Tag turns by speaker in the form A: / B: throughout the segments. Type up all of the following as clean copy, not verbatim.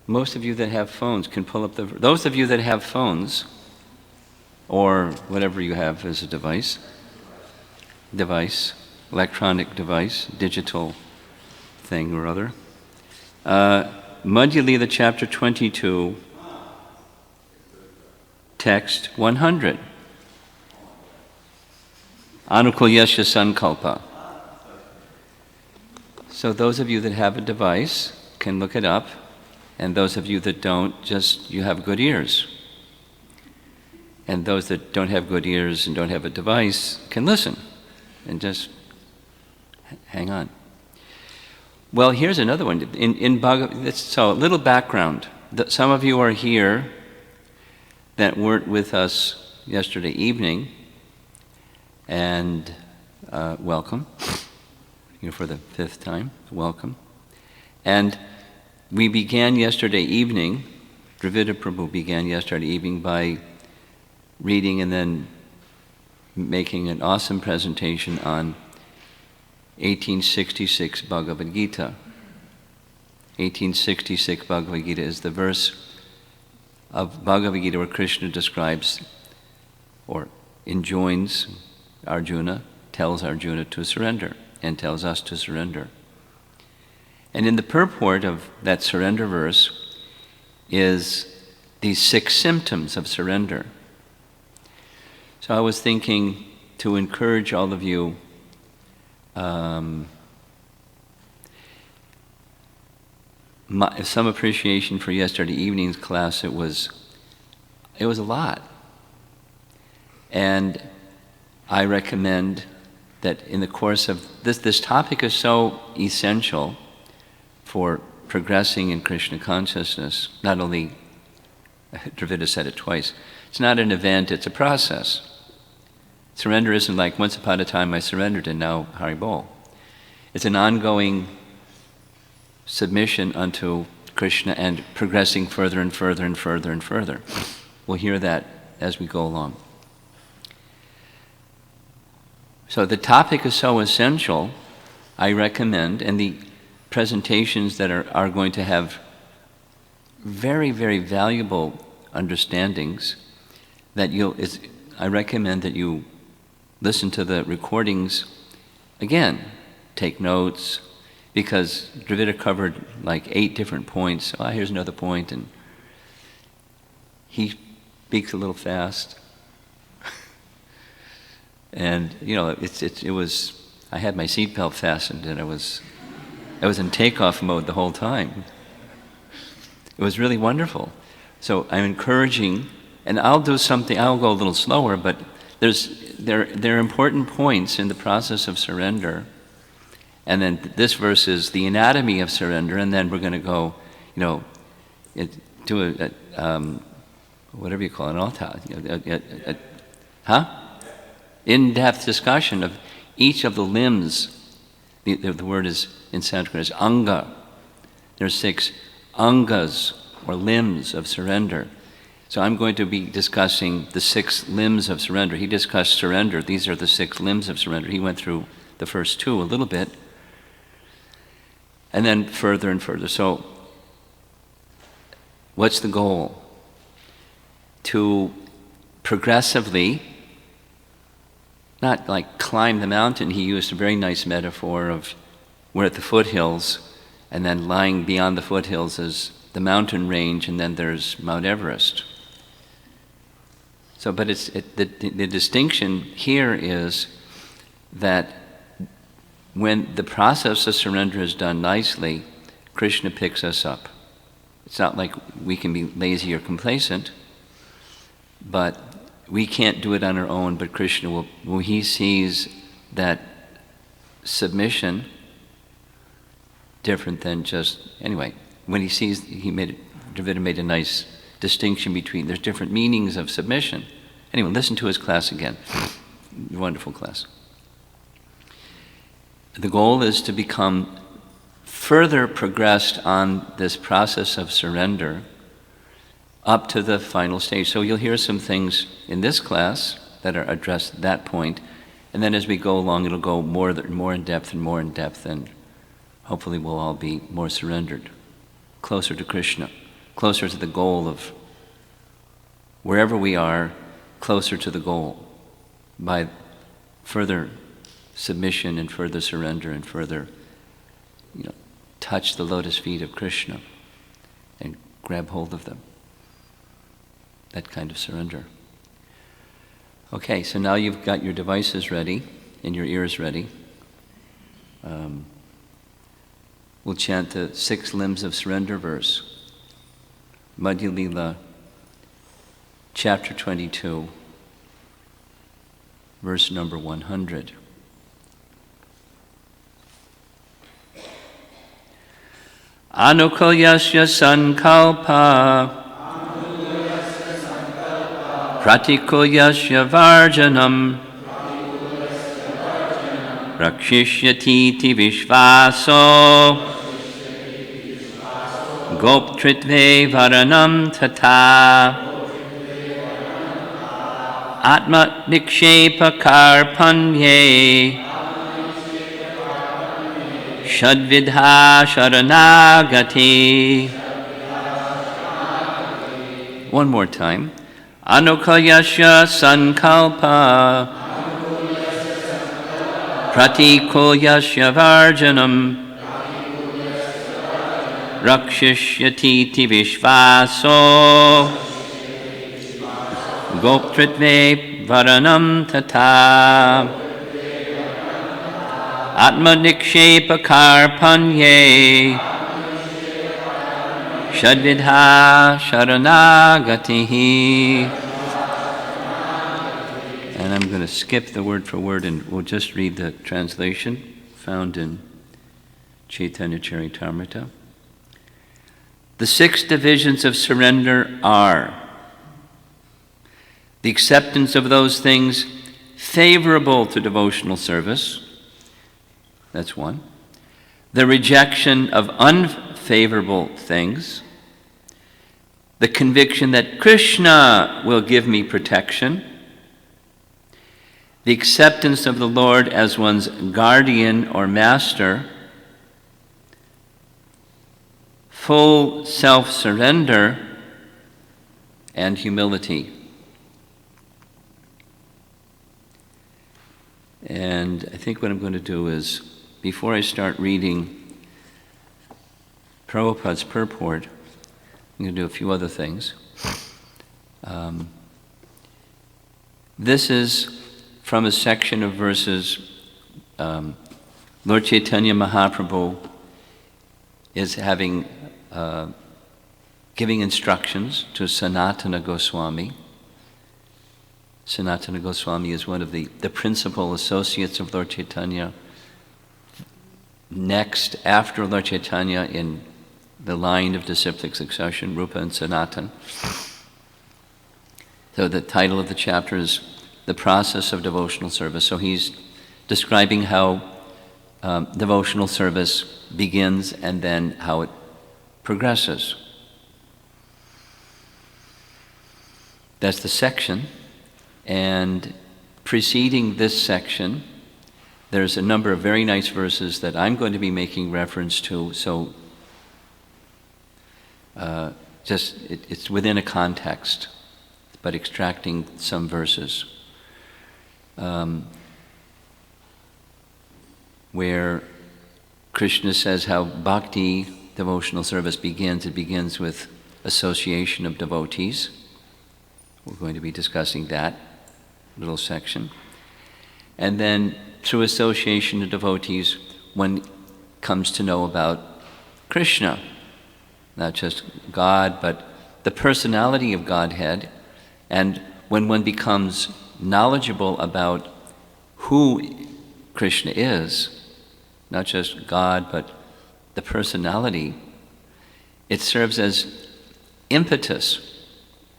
A: Most of you that have phones can pull up those of you that have phones, or whatever you have as a device, electronic device, digital thing or other. Madhya chapter 22, text 100. Anukulyasya sankalpa. So those of you that have a device can look it up, and those of you that don't, just you have good ears. And those that don't have good ears and don't have a device can listen and just hang on. Well, here's another one. In Bhagavad, so a little background. Some of you are here that weren't with us yesterday evening, and welcome. For the 5th time, welcome. And we began yesterday evening, Dravida Prabhu began yesterday evening by reading and then making an awesome presentation on 1866 Bhagavad Gita. 1866 Bhagavad Gita is the verse of Bhagavad Gita where Krishna describes or enjoins Arjuna, tells Arjuna to surrender and tells us to surrender. And in the purport of that surrender verse is these 6 symptoms of surrender. So I was thinking to encourage all of you some appreciation for yesterday evening's class. It was a lot. And I recommend that in the course of this topic is so essential for progressing in Krishna consciousness. Not only, Dravida said it twice, it's not an event, it's a process. Surrender isn't like once upon a time I surrendered and now Haribol. It's an ongoing submission unto Krishna and progressing further and further and further and further. We'll hear that as we go along. So the topic is so essential, I recommend, and the presentations that are going to have very, very valuable understandings, that I recommend that you listen to the recordings again, take notes, because Dravida covered like 8 different points. Here's another point, and he speaks a little fast. And it was. I had my seatbelt fastened, and I was in takeoff mode the whole time. It was really wonderful. So I'm encouraging, and I'll do something. I'll go a little slower, but there are important points in the process of surrender. And then this verse is the anatomy of surrender, and then we're going to go, do whatever you call it, in-depth discussion of each of the limbs. The word is in Sanskrit is anga. There are 6 angas or limbs of surrender. So I'm going to be discussing the 6 limbs of surrender. He discussed surrender. These are the 6 limbs of surrender. He went through the first 2 a little bit, and then further and further. So what's the goal? To progressively, not like climb the mountain. He used a very nice metaphor of we're at the foothills, and then lying beyond the foothills is the mountain range, and then there's Mount Everest. So, but the distinction here is that when the process of surrender is done nicely, Krishna picks us up. It's not like we can be lazy or complacent, but we can't do it on our own, but Krishna will, when he sees that submission, different than just, anyway, when he sees, Dravida made a nice distinction between, there's different meanings of submission. Anyway, listen to his class again. Wonderful class. The goal is to become further progressed on this process of surrender up to the final stage. So you'll hear some things in this class that are addressed at that point, and then as we go along, it'll go more in depth, and hopefully we'll all be more surrendered, closer to Krishna. closer to the goal of wherever we are, closer to the goal by further submission and further surrender and further, touch the lotus feet of Krishna and grab hold of them. That kind of surrender. Okay, so now you've got your devices ready and your ears ready. We'll chant the 6 limbs of surrender verse. Madhya Lila, chapter 22, verse number 100. Anukulyasya sankalpa pratikulyasya varjanam rakshishyatiti vishvaso goptritve varanam tata atma nikshepa karpanye shadvidha sharanagati. One more time. Anukulyasya sankalpa pratikulyasya varjanam rakshishyatiti vishvaso goptritve varanam tata atma nikshepa karpanye shadvidha sharanagatihi. And I'm going to skip the word for word and we'll just read the translation found in Chaitanya Charitamrita. The 6 divisions of surrender are the acceptance of those things favorable to devotional service. That's one. The rejection of unfavorable things. The conviction that Krishna will give me protection. The acceptance of the Lord as one's guardian or master. Full self-surrender and humility. And I think what I'm going to do is, before I start reading Prabhupada's purport, I'm going to do a few other things. This is from a section of verses. Lord Chaitanya Mahaprabhu is giving instructions to Sanatana Goswami. Sanatana Goswami is one of the principal associates of Lord Chaitanya. Next, after Lord Chaitanya in the line of disciplic succession, Rupa and Sanatan. So the title of the chapter is The Process of Devotional Service. So he's describing how devotional service begins and then how it progresses. That's the section. And preceding this section, there's a number of very nice verses that I'm going to be making reference to. So it's within a context, but extracting some verses. Where Krishna says how bhakti, devotional service, begins. It begins with association of devotees. We're going to be discussing that little section. And then through association of devotees, one comes to know about Krishna, not just God, but the personality of Godhead. And when one becomes knowledgeable about who Krishna is, not just God, but the personality, it serves as impetus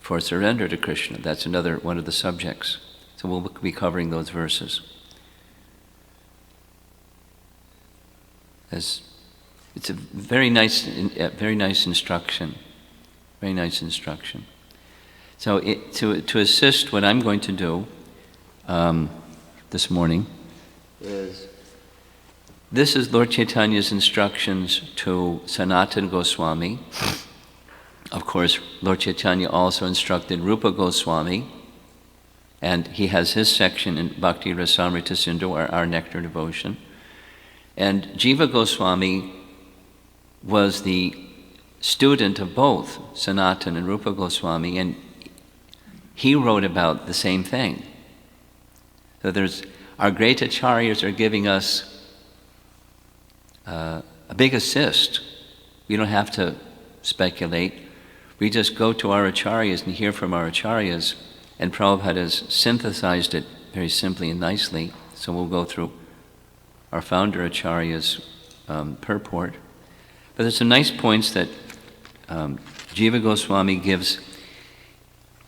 A: for surrender to Krishna. That's another one of the subjects. So we'll be covering those verses. It's a very nice instruction. Very nice instruction. So to assist what I'm going to do this morning is, this is Lord Chaitanya's instructions to Sanatana Goswami Of course, Lord Chaitanya also instructed Rupa Goswami, and he has his section in Bhakti Rasamrita Sindhu, our nectar devotion. And Jiva Goswami was the student of both Sanatana and Rupa Goswami, and he wrote about the same thing. So our great acharyas are giving us a big assist. We don't have to speculate. We just go to our acharyas and hear from our acharyas, and Prabhupada has synthesized it very simply and nicely. So we'll go through our founder acharya's purport. But there's some nice points that Jiva Goswami gives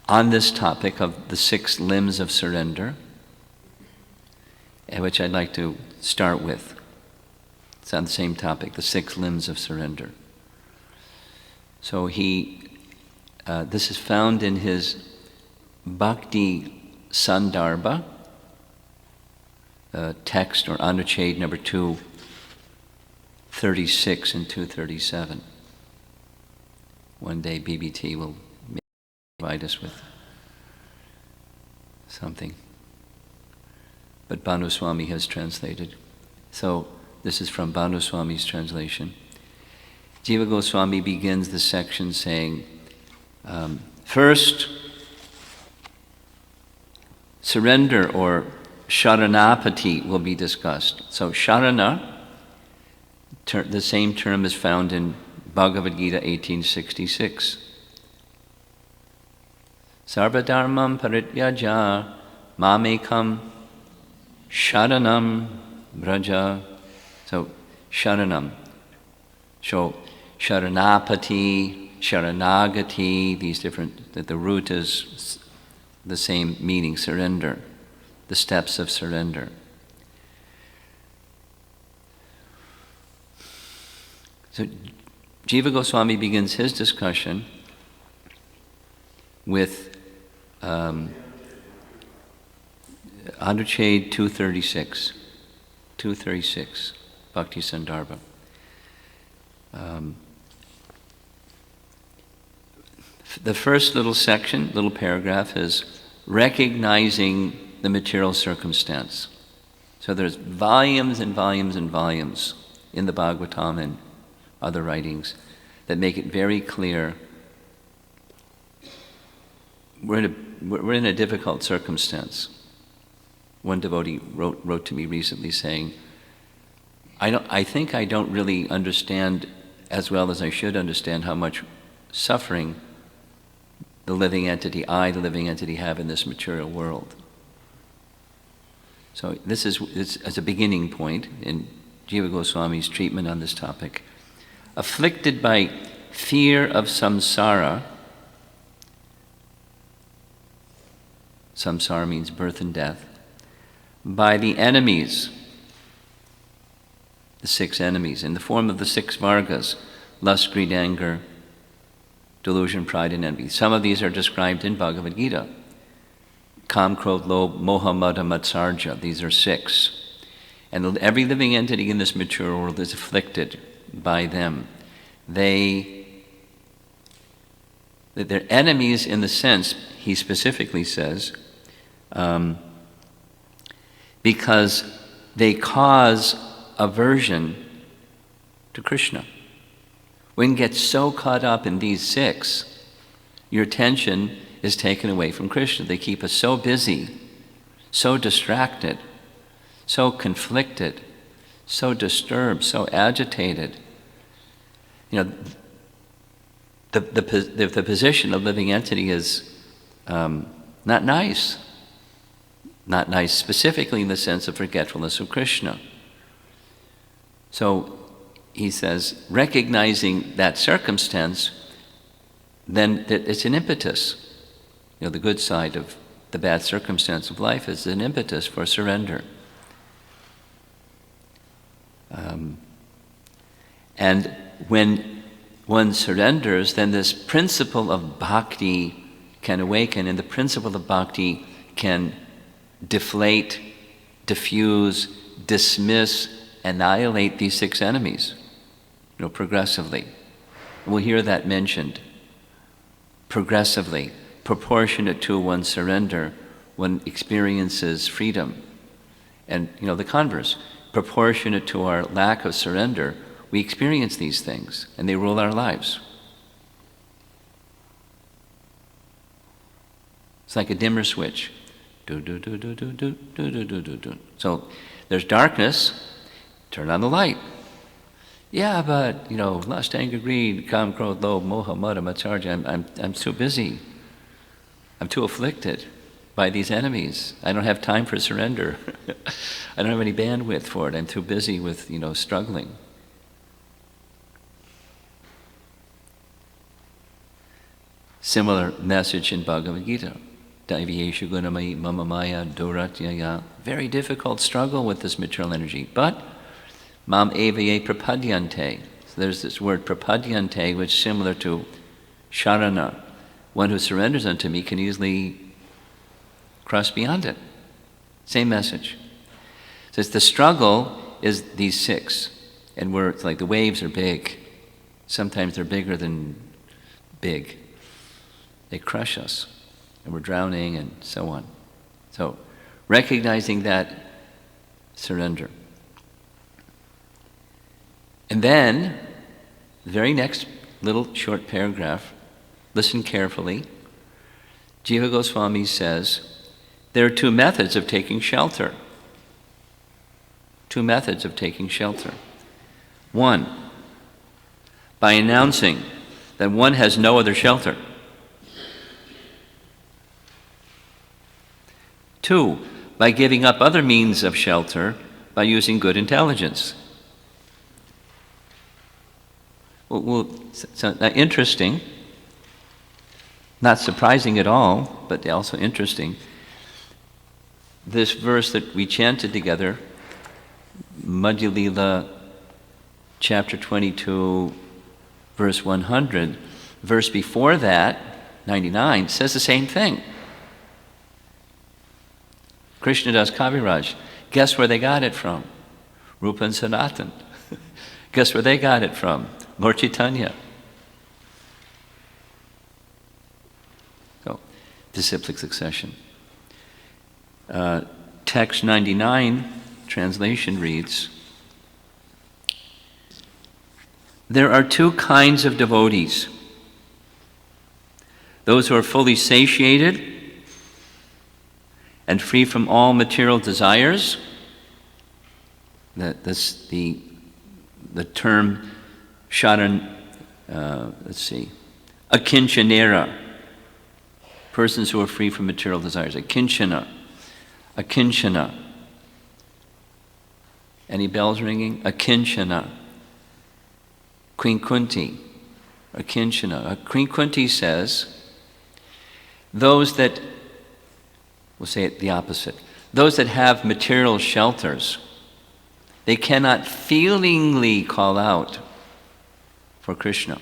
A: on this topic of the 6 limbs of surrender, which I'd like to start with. It's on the same topic, the 6 limbs of surrender. So this is found in his Bhakti Sandarbha text, or Anucheda number 236 and 237. One day BBT will provide us with something. But Bhanu Swami has translated. So this is from Bhanu Swami's translation. Jiva Goswami begins the section saying, first, surrender or sharanapati will be discussed. So sharana, the same term is found in Bhagavad Gita 1866. Sarvadharmam parityaja mamekam sharanam braja. So sharanam. So sharanapati, sharanagati, these different, that the root is the same meaning, surrender, the steps of surrender. So Jiva Goswami begins his discussion with Anucheda 236, Bhakti Sandarbha. The first little section, little paragraph, is recognizing the material circumstance. So there's volumes and volumes and volumes in the Bhagavatam and other writings that make it very clear we're in a difficult circumstance. One devotee wrote to me recently saying, I think I don't really understand as well as I should understand how much suffering the living entity have in this material world. So this is as a beginning point in Jiva Goswami's treatment on this topic. Afflicted by fear of samsara, samsara means birth and death, by the enemies, the 6 enemies, in the form of the 6 vargas, lust, greed, anger, delusion, pride, and envy. Some of these are described in Bhagavad Gita. Kam, Krodh, Lobh, Moha, Mada, Matsarja. These are 6. And every living entity in this material world is afflicted by them. They're enemies in the sense, he specifically says, because they cause aversion to Krishna. When you get so caught up in these 6, your attention is taken away from Krishna. They keep us so busy, so distracted, so conflicted, so disturbed, so agitated. You know, the position of living entity is not nice. Not nice specifically in the sense of forgetfulness of Krishna. So he says, recognizing that circumstance, then it's an impetus. You know, the good side of the bad circumstance of life is an impetus for surrender. And when one surrenders, then this principle of bhakti can awaken, and the principle of bhakti can deflate, diffuse, dismiss, annihilate these 6 enemies, progressively. We'll hear that mentioned progressively, proportionate to one's surrender, one experiences freedom. And, the converse, proportionate to our lack of surrender, we experience these things, and they rule our lives. It's like a dimmer switch. Do, do, do, do, do, do, do, do, do, do, do. So there's darkness, turn on the light. Yeah, but, lust, anger, greed, kam, krodh, lobh, moha, mada, matsarja, I'm too busy. I'm too afflicted by these enemies. I don't have time for surrender. I don't have any bandwidth for it. I'm too busy with, struggling. Similar message in Bhagavad Gita. Daiviyeshu gunamayi mama maya duratyaya. Very difficult struggle with this material energy. But mam evaye prapadyante. So there's this word prapadyante, which is similar to sharana. One who surrenders unto me can easily cross beyond it. Same message. So it's the struggle is these six. And it's like the waves are big. Sometimes they're bigger than big. They crush us. And we're drowning and so on. So recognizing that, surrender. And then, the very next little short paragraph, listen carefully. Jiva Goswami says, there are two methods of taking shelter. Two methods of taking shelter. One, by announcing that one has no other shelter. Two, by giving up other means of shelter by using good intelligence. Well, so interesting, not surprising at all, but also interesting. This verse that we chanted together, Madhya Lila, chapter 22, verse 100, verse before that, 99, says the same thing. Krishnadas Kaviraj, guess where they got it from? Rupa and Sanatan. Guess where they got it from? Lord Chaitanya. So, disciplic succession. Text 99, translation reads, there are two kinds of devotees. Those who are fully satiated and free from all material desires. That's the term sharan, akinchanera. Persons who are free from material desires. Akinchana. Any bells ringing? Akinchana. Queen Kunti. Akinchana. Queen Kunti says, those that, we'll say it the opposite. Those that have material shelters, they cannot feelingly call out for Krishna.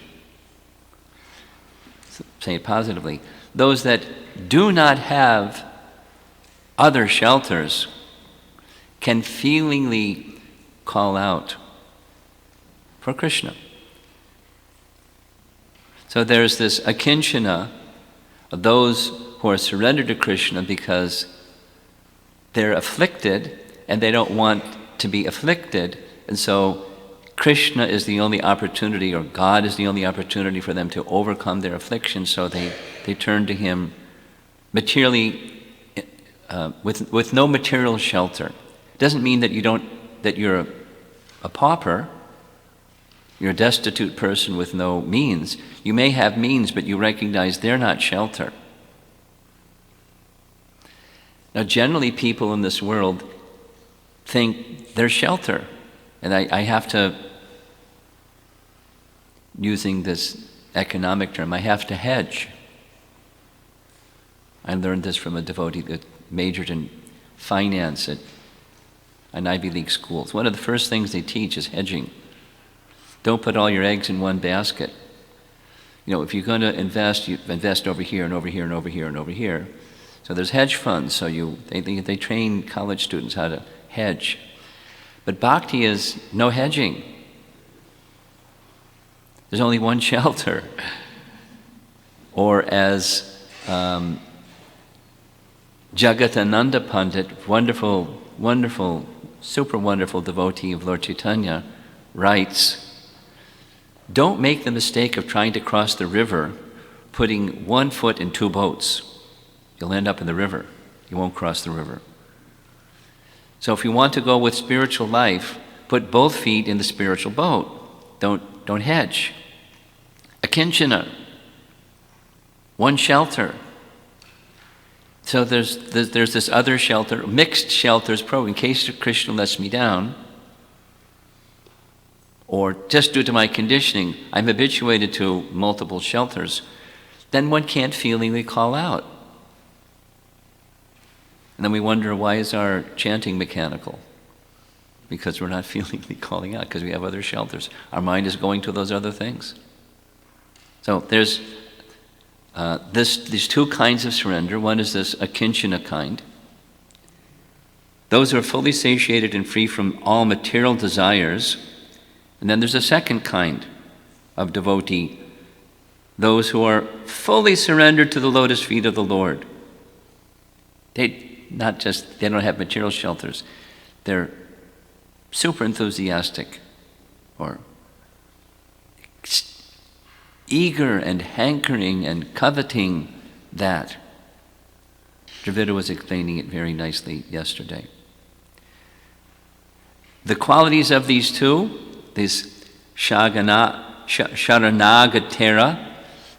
A: Say it positively. Those that do not have other shelters can feelingly call out for Krishna. So there's this akinchana, of those who are surrendered to Krishna because they're afflicted and they don't want to be afflicted, and so Krishna is the only opportunity, or God is the only opportunity for them to overcome their affliction, so they turn to Him materially, with no material shelter. It doesn't mean that you're a pauper, you're a destitute person with no means. You may have means, but you recognize they're not shelter. Now, generally, people in this world think they're shelter. And I have to, using this economic term, I have to hedge. I learned this from a devotee that majored in finance at an Ivy League school. It's one of the first things they teach is hedging. Don't put all your eggs in one basket. If you're going to invest, you invest over here and over here and over here and over here. So there's hedge funds. So they train college students how to hedge. But bhakti is no hedging. There's only one shelter. Or as Jagatananda Pandit, wonderful, wonderful, super wonderful devotee of Lord Chaitanya, writes, don't make the mistake of trying to cross the river putting one foot in two boats. You'll end up in the river. You won't cross the river. So if you want to go with spiritual life, put both feet in the spiritual boat. Don't hedge. Akinchana, one shelter. So there's this other shelter, mixed shelters, in case Krishna lets me down, or just due to my conditioning, I'm habituated to multiple shelters, then one can't feelingly call out. And then we wonder, why is our chanting mechanical? Because we're not feelingly calling out, because we have other shelters. Our mind is going to those other things. So there's these two kinds of surrender. One is this akinchana kind. Those who are fully satiated and free from all material desires. And then there's a second kind of devotee, those who are fully surrendered to the lotus feet of the Lord. They don't have material shelters. They're super enthusiastic, or eager and hankering and coveting that. Dravida was explaining it very nicely yesterday. The qualities of these two, these Sharanagatera,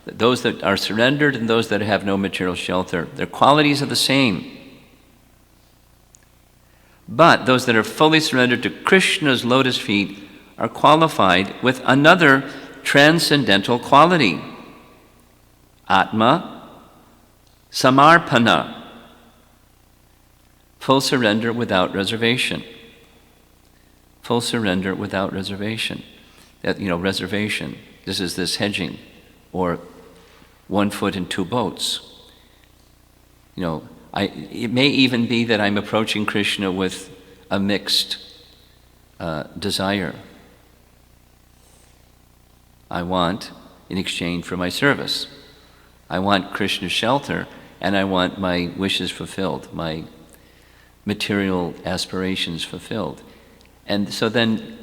A: those that are surrendered and those that have no material shelter, their qualities are the same. But those that are fully surrendered to Krishna's lotus feet are qualified with another transcendental quality, Atma Samarpana, full surrender without reservation. Full surrender without reservation. Reservation. This is this hedging, or one foot in two boats. It may even be that I'm approaching Krishna with a mixed desire. I want, in exchange for my service, I want Krishna's shelter, and I want my wishes fulfilled, my material aspirations fulfilled. And so then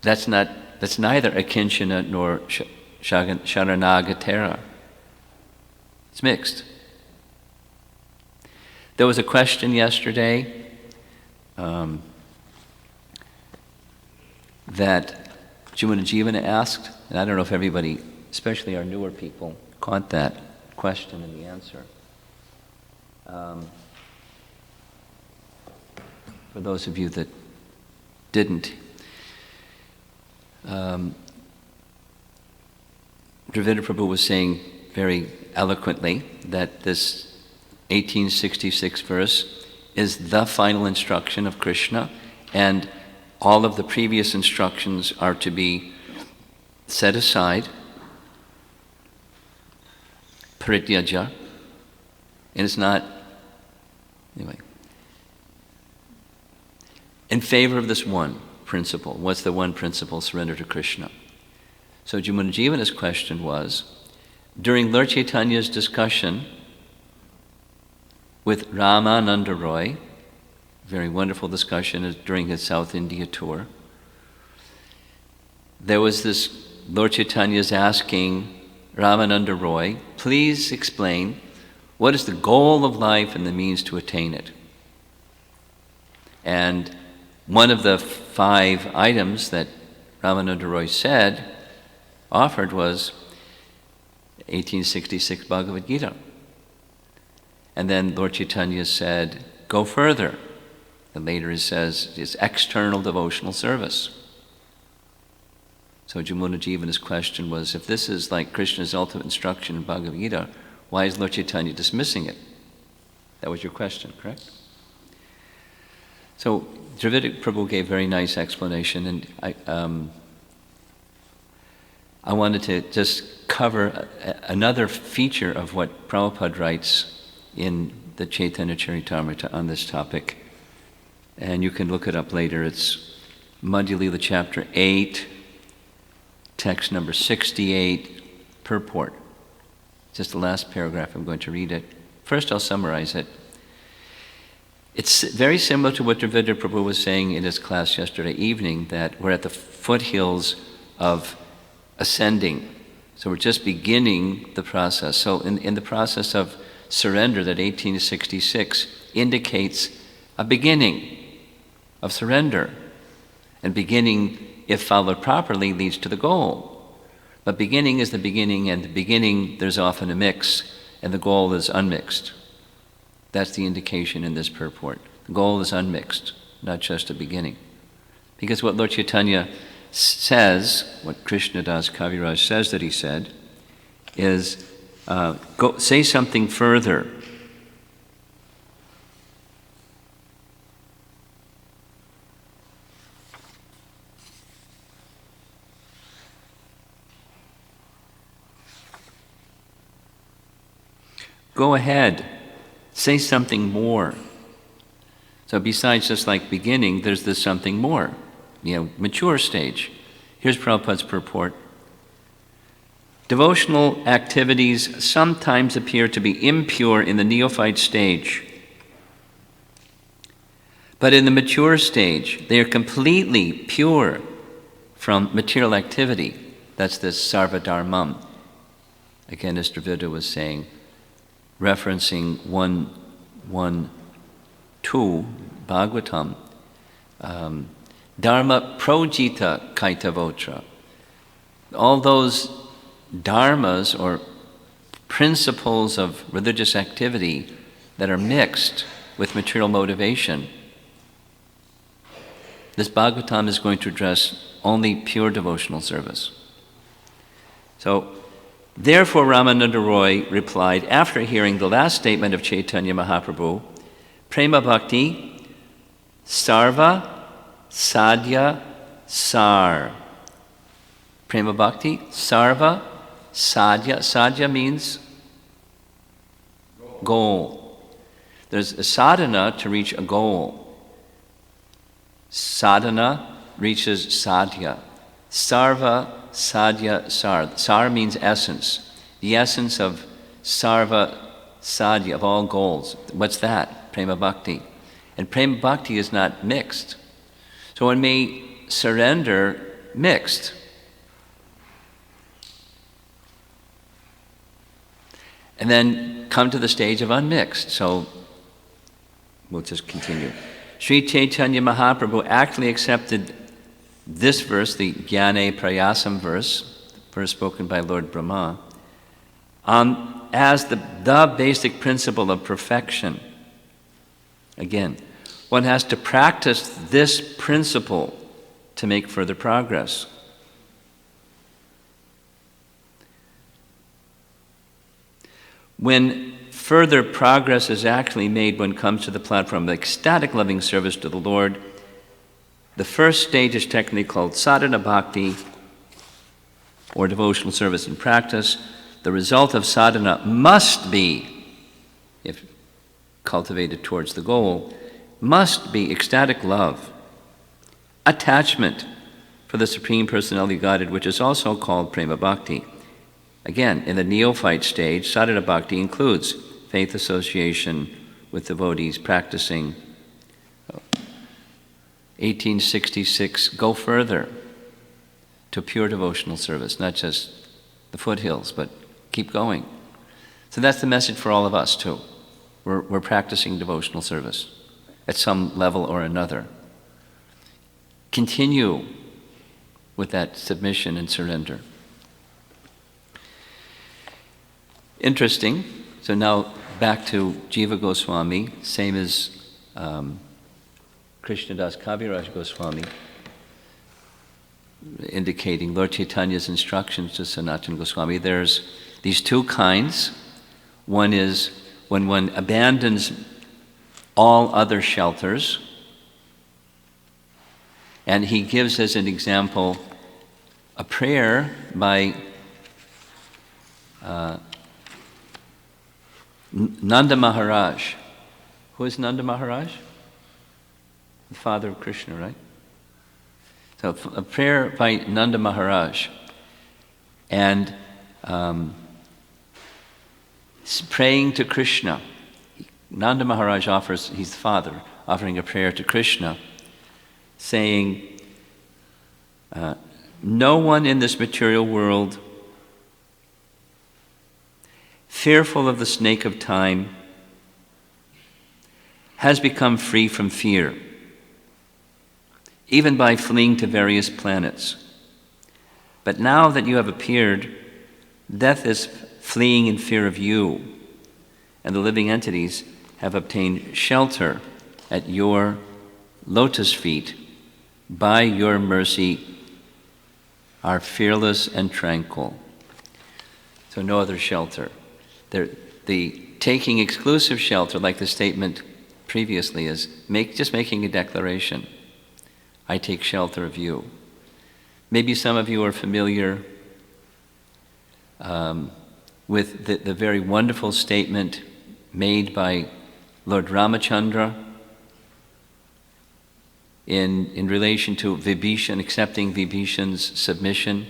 A: that's neither akinchana nor sharanagatera. It's mixed. There was a question yesterday that Jivana asked, and I don't know if everybody, especially our newer people, caught that question and the answer. For those of you that didn't, Dravida Prabhu was saying very eloquently that this 1866 verse is the final instruction of Krishna, and all of the previous instructions are to be set aside, parityaja, and it's not, anyway, in favor of this one principle. What's the one principle? Surrender to Krishna. So Jivana's question was, during Lord Chaitanya's discussion with Ramananda Roy, very wonderful discussion during his South India tour, there was this, Lord Chaitanya's asking Ramananda Roy, please explain what is the goal of life and the means to attain it. And one of the 5 items that Ramananda Roy offered was 1866 Bhagavad Gita. And then Lord Chaitanya said, go further. And later he says, it's external devotional service. So Jivana's question was, if this is like Krishna's ultimate instruction in Bhagavad Gita, why is Lord Chaitanya dismissing it? That was your question, correct? So Dravida Prabhu gave a very nice explanation, and I wanted to just cover another feature of what Prabhupada writes in the Chaitanya Charitamrita on this topic. And you can look it up later. It's Madhya Lila chapter 8, text number 68, purport. Just the last paragraph, I'm going to read it. First, I'll summarize it. It's very similar to what Dravida Prabhu was saying in his class yesterday evening, that we're at the foothills of ascending. So we're just beginning the process. So in the process of surrender, that 1866 indicates a beginning of surrender. And beginning, if followed properly, leads to the goal. But beginning is the beginning, and the beginning there's often a mix, and the goal is unmixed. That's the indication in this purport. The goal is unmixed, not just a beginning. Because what Lord Chaitanya says, what Krishnadas Kaviraj says that he said, is go say something further. Go ahead, say something more. So besides just like beginning, there's this something more, mature stage. Here's Prabhupada's purport. Devotional activities sometimes appear to be impure in the neophyte stage. But in the mature stage, they are completely pure from material activity. That's the sarvadharmam. Again, as Dravida was saying, referencing 1.1.2 Bhagavatam, Dharma projita kaitavotra. All those dharmas or principles of religious activity that are mixed with material motivation. This Bhagavatam is going to address only pure devotional service. So, therefore, Ramananda Roy replied, after hearing the last statement of Chaitanya Mahaprabhu, Prema Bhakti, Sarva, Sadhya, Sar. Prema Bhakti, Sarva, Sadhya. Sadhya means goal. There's a sadhana to reach a goal. Sadhana reaches sadhya. Sarva, sadhya, sar. Sar means essence. The essence of sarva, sadhya, of all goals. What's that? Prema Bhakti. And Prema Bhakti is not mixed. So one may surrender mixed. And then come to the stage of unmixed. So we'll just continue. Sri Chaitanya Mahaprabhu actually accepted this verse, the Jnane Prayasam verse spoken by Lord Brahma, as the basic principle of perfection. Again, one has to practice this principle to make further progress. When further progress is actually made, one comes to the platform of ecstatic loving service to the Lord. The first stage is technically called sadhana bhakti, or devotional service in practice. The result of sadhana must be, if cultivated towards the goal, must be ecstatic love, attachment for the Supreme Personality of Godhead, which is also called prema bhakti. Again, in the neophyte stage, sadhana bhakti includes faith association with devotees practicing. 1866, go further to pure devotional service, not just the foothills, but keep going. So that's the message for all of us too. We're practicing devotional service at some level or another. Continue with that submission and surrender. Interesting. So now back to Jiva Goswami, same as Krishnadas Kaviraj Goswami, indicating Lord Chaitanya's instructions to Sanatana Goswami. There's these two kinds. One is when one abandons all other shelters, and he gives as an example a prayer by Nanda Maharaj. Who is Nanda Maharaj? The father of Krishna, right? So a prayer by Nanda Maharaj. And praying to Krishna. Nanda Maharaj offers, he's the father, offering a prayer to Krishna, saying, no one in this material world, fearful of the snake of time, has become free from fear, even by fleeing to various planets. But now that you have appeared, death is fleeing in fear of you, and the living entities have obtained shelter at your lotus feet. By your mercy are fearless and tranquil. So no other shelter. The taking exclusive shelter, like the statement previously, is just making a declaration. I take shelter of you. Maybe some of you are familiar with the very wonderful statement made by Lord Ramachandra in relation to Vibhishan, accepting Vibhishan's submission.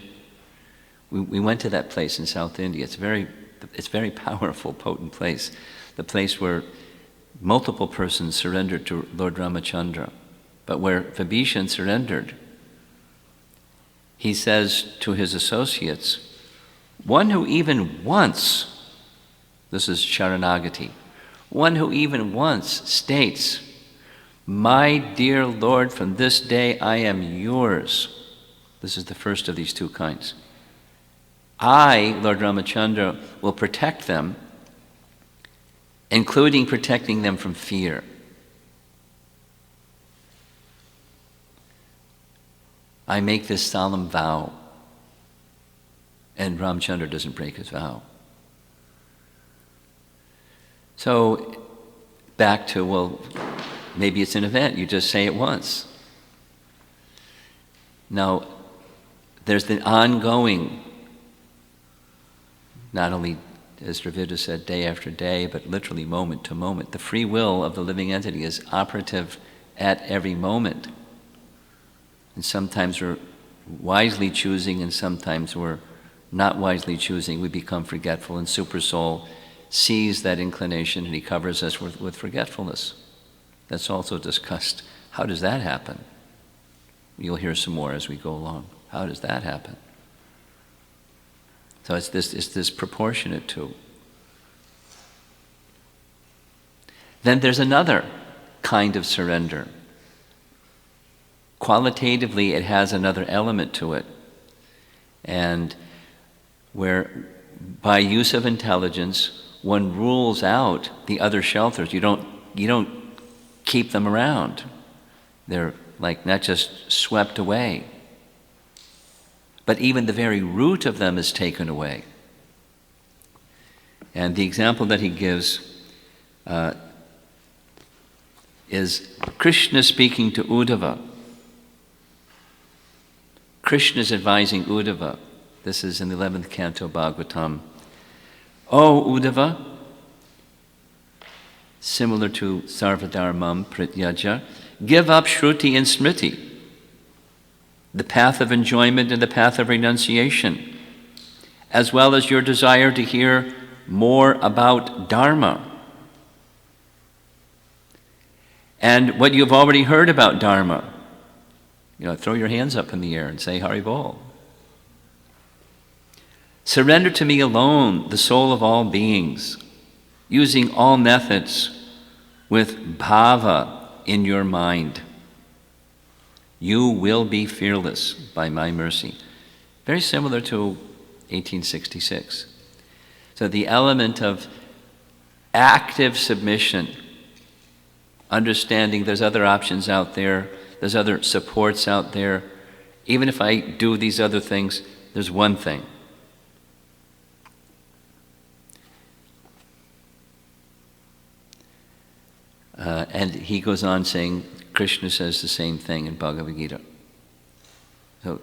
A: We went to that place in South India. It's a very powerful, potent place. The place where multiple persons surrendered to Lord Ramachandra. But where Vibhishan surrendered, he says to his associates, one who even once, this is Sharanagati, one who even once states, my dear Lord, from this day I am yours. This is the first of these two kinds. I, Lord Ramachandra, will protect them, including protecting them from fear. I make this solemn vow. And Ramchandra doesn't break his vow. So, back to, well, maybe it's an event, you just say it once. Now, there's the ongoing, not only, as Dravida said, day after day, but literally moment to moment. The free will of the living entity is operative at every moment. And sometimes we're wisely choosing, and sometimes we're not wisely choosing. We become forgetful, and Super Soul sees that inclination, and he covers us with forgetfulness. That's also discussed. How does that happen? You'll hear some more as we go along. How does that happen? So it's this proportionate to. Then there's another kind of surrender. Qualitatively, it has another element to it. And where by use of intelligence, one rules out the other shelters. You don't keep them around. They're like not just swept away, but even the very root of them is taken away. And the example that he gives is Krishna speaking to Uddhava. Krishna is advising Uddhava. This is in the 11th canto Bhagavatam. O Uddhava, similar to Sarvadharmam Prityaja, give up Shruti and Smriti, the path of enjoyment and the path of renunciation, as well as your desire to hear more about Dharma. And what you've already heard about Dharma, throw your hands up in the air and say Haribol. Surrender to me alone, the soul of all beings, using all methods with bhava in your mind. You will be fearless by my mercy. Very similar to 1866. So the element of active submission, understanding there's other options out there, there's other supports out there. Even if I do these other things, there's one thing. And he goes on saying, Krishna says the same thing in Bhagavad Gita. So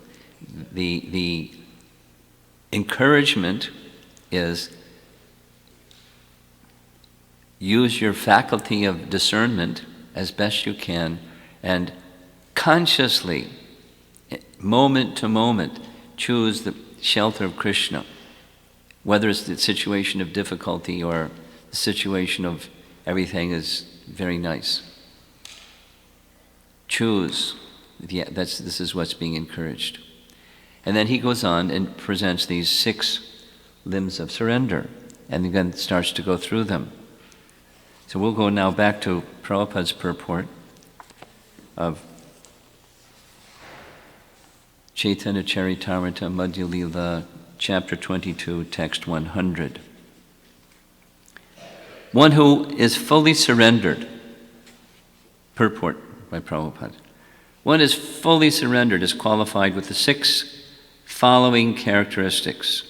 A: the encouragement is use your faculty of discernment as best you can and consciously, moment to moment, choose the shelter of Krishna. whether it's the situation of difficulty or the situation of everything is very nice. Choose. This is what's being encouraged. And then he goes on and presents these 6 limbs of surrender, and again starts to go through them. So we'll go now back to Prabhupada's purport of Chaitanya Charitamrita Madhya Lila, chapter 22, text 100. One who is fully surrendered, purport by Prabhupada, one is fully surrendered is qualified with the 6 following characteristics,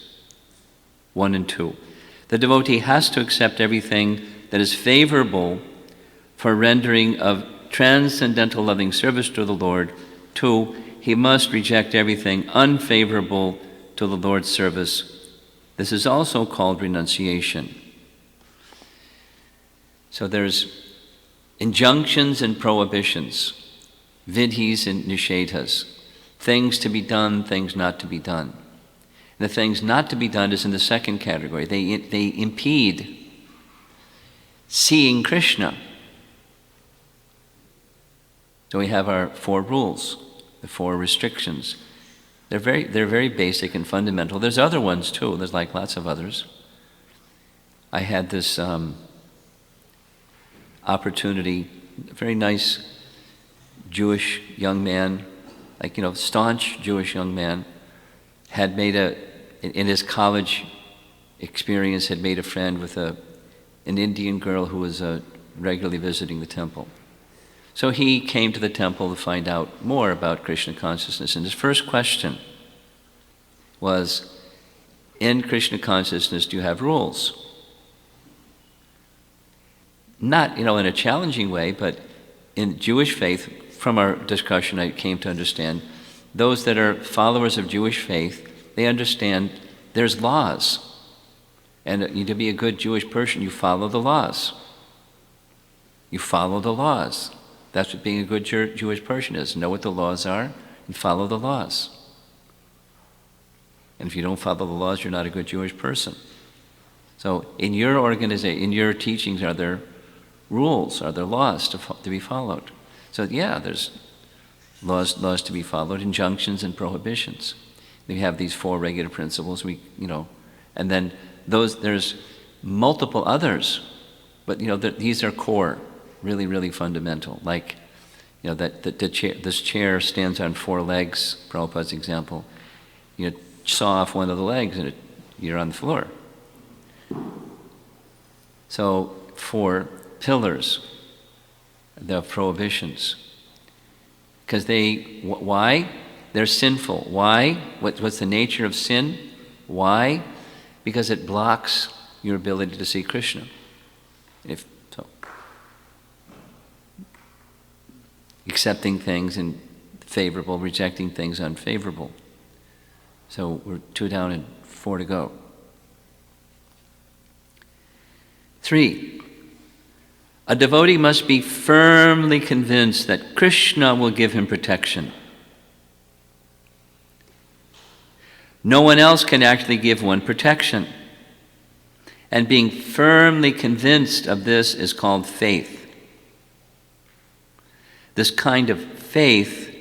A: 1 and 2. The devotee has to accept everything that is favorable for rendering of transcendental loving service to the Lord. 2, he must reject everything unfavorable to the Lord's service. This is also called renunciation. So there's injunctions and prohibitions, vidhis and nishedhas, things to be done, things not to be done. The things not to be done is in the second category. They impede seeing Krishna. So we have our 4 rules, the 4 restrictions. They're very basic and fundamental. There's other ones too. There's like lots of others. I had this opportunity, a very nice Jewish young man, staunch Jewish young man, had made in his college experience, had made a friend with an Indian girl who was regularly visiting the temple. So he came to the temple to find out more about Krishna consciousness. And his first question was, in Krishna consciousness, do you have rules? Not, in a challenging way, but in Jewish faith, from our discussion I came to understand, those that are followers of Jewish faith, they understand there's laws. And to be a good Jewish person, you follow the laws. You follow the laws. That's what being a good Jewish person is. Know what the laws are and follow the laws. And if you don't follow the laws, you're not a good Jewish person. So in your organization, in your teachings, are there rules? Are there laws to be followed? So yeah, there's laws to be followed, injunctions and prohibitions. We have these 4 regular principles. And then there's multiple others, but these are core, really, really fundamental. Like, that this chair stands on 4 legs. Prabhupada's example. Saw off one of the legs and you're on the floor. So 4 pillars, the prohibitions. Because why? They're sinful. Why? What's the nature of sin? Why? Because it blocks your ability to see Krishna. Accepting things in favorable, rejecting things unfavorable. So we're 2 down and 4 to go. 3, a devotee must be firmly convinced that Krishna will give him protection. No one else can actually give one protection. And being firmly convinced of this is called faith. This kind of faith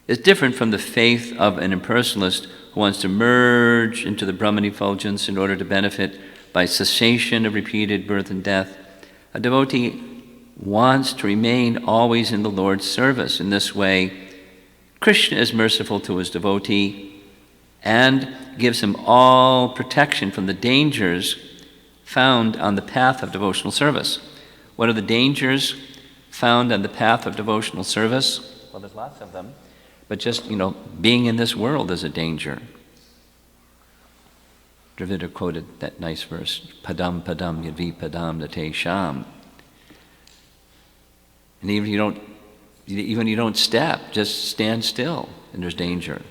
A: is different from the faith of an impersonalist who wants to merge into the Brahman effulgence in order to benefit by cessation of repeated birth and death. A devotee wants to remain always in the Lord's service. In this way, Krishna is merciful to his devotee and gives him all protection from the dangers found on the path of devotional service. What are the dangers found on the path of devotional service? Well, there's lots of them, but just, being in this world is a danger. Dravida quoted that nice verse, padam padam yadvi padam nate sham. And even you don't step, just stand still, and there's danger.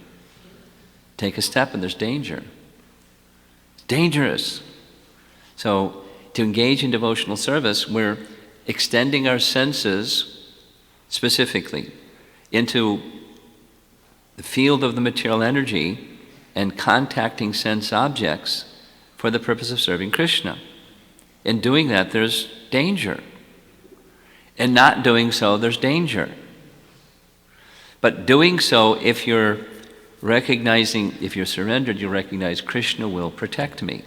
A: Take a step and there's danger. It's dangerous. So to engage in devotional service, we're extending our senses specifically into the field of the material energy and contacting sense objects for the purpose of serving Krishna. In doing that, there's danger. In not doing so, there's danger. But doing so, if you're surrendered, you recognize Krishna will protect me.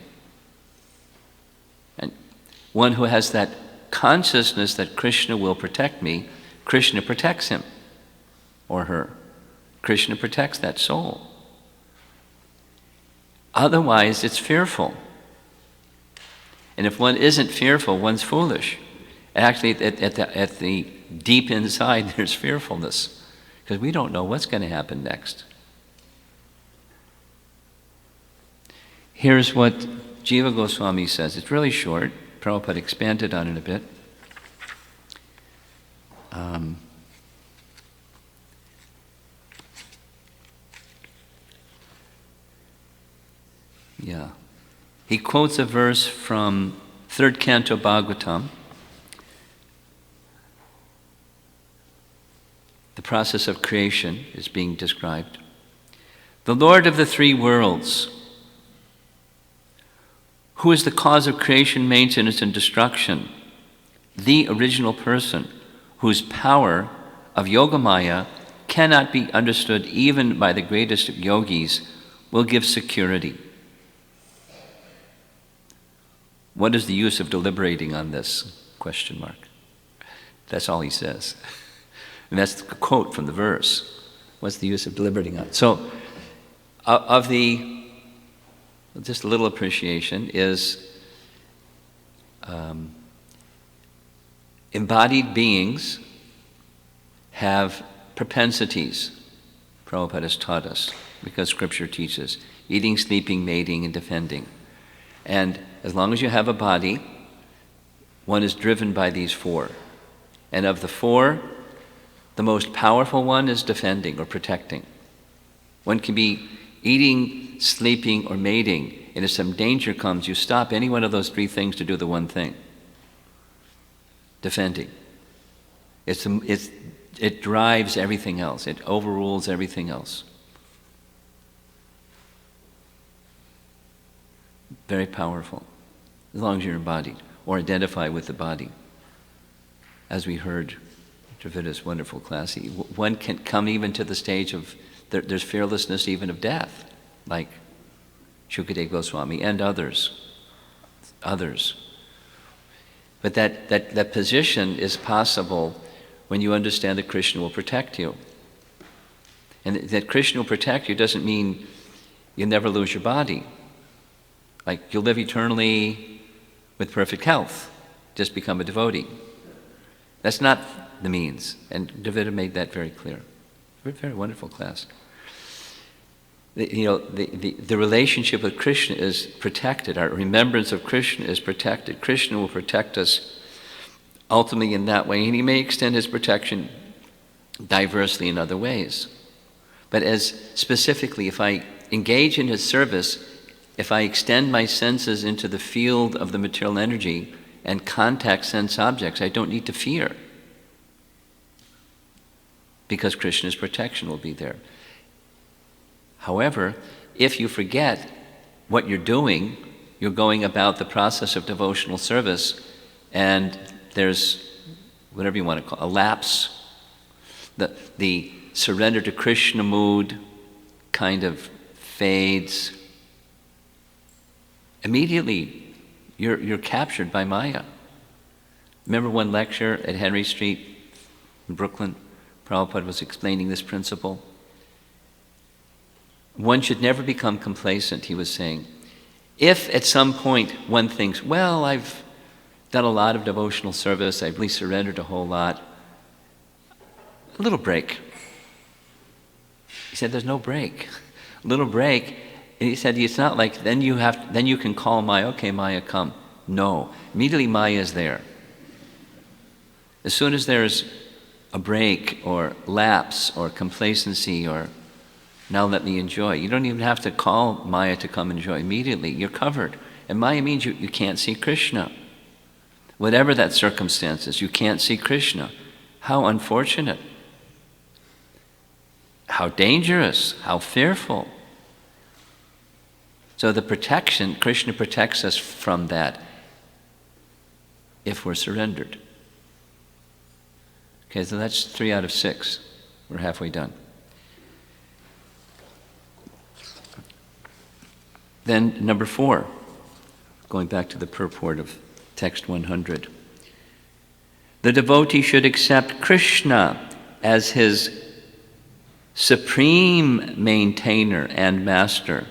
A: And one who has that consciousness that Krishna will protect me, Krishna protects him or her. Krishna protects that soul. Otherwise, it's fearful. And if one isn't fearful, one's foolish. Actually, at the deep inside, there's fearfulness, because we don't know what's going to happen next. Here's what Jiva Goswami says. It's really short. Prabhupada expanded on it a bit. He quotes a verse from 3rd Canto Bhagavatam. The process of creation is being described. The Lord of the three worlds, who is the cause of creation, maintenance, and destruction, the original person, whose power of Yogamaya cannot be understood even by the greatest of yogis, will give security. What is the use of deliberating on this? ? That's all he says. And that's the quote from the verse. What's the use of deliberating on it? So, just a little appreciation is embodied beings have propensities, Prabhupada has taught us, because Scripture teaches, eating, sleeping, mating, and defending. And as long as you have a body, one is driven by these four. And of the four, the most powerful one is defending or protecting. One can be eating, sleeping, or mating, and if some danger comes, you stop any one of those three things to do the one thing. Defending. It drives everything else. It overrules everything else. Very powerful, as long as you're embodied or identify with the body. As we heard Dravida's wonderful class, one can come even to the stage of, there's fearlessness even of death, like Shukadeva Goswami and others. But that position is possible when you understand that Krishna will protect you. And that Krishna will protect you doesn't mean you'll never lose your body. Like you'll live eternally with perfect health, just become a devotee. That's not the means. And Dravida made that very clear. Very, very wonderful class. The relationship with Krishna is protected. Our remembrance of Krishna is protected. Krishna will protect us ultimately in that way, and he may extend his protection diversely in other ways. But as specifically, if I engage in his service, if I extend my senses into the field of the material energy and contact sense objects, I don't need to fear, because Krishna's protection will be there. However, if you forget what you're doing, you're going about the process of devotional service, and there's whatever you want to call a lapse, the surrender to Krishna mood kind of fades. Immediately, you're captured by Maya. Remember one lecture at Henry Street in Brooklyn? Prabhupada was explaining this principle. One should never become complacent, he was saying. If at some point one thinks, well, I've done a lot of devotional service, I've really surrendered a whole lot, a little break. He said, there's no break. A little break. And he said, it's not like then you can call Maya, okay, Maya, come. No. Immediately Maya is there. As soon as there's a break or lapse or complacency or now let me enjoy, you don't even have to call Maya to come enjoy. Immediately, you're covered. And Maya means you can't see Krishna. Whatever that circumstance is, you can't see Krishna. How unfortunate. How dangerous. How fearful. So the protection, Krishna protects us from that if we're surrendered. Okay, so that's 3 out of 6. We're halfway done. Then number 4, going back to the purport of text 100. The devotee should accept Krishna as his supreme maintainer and master.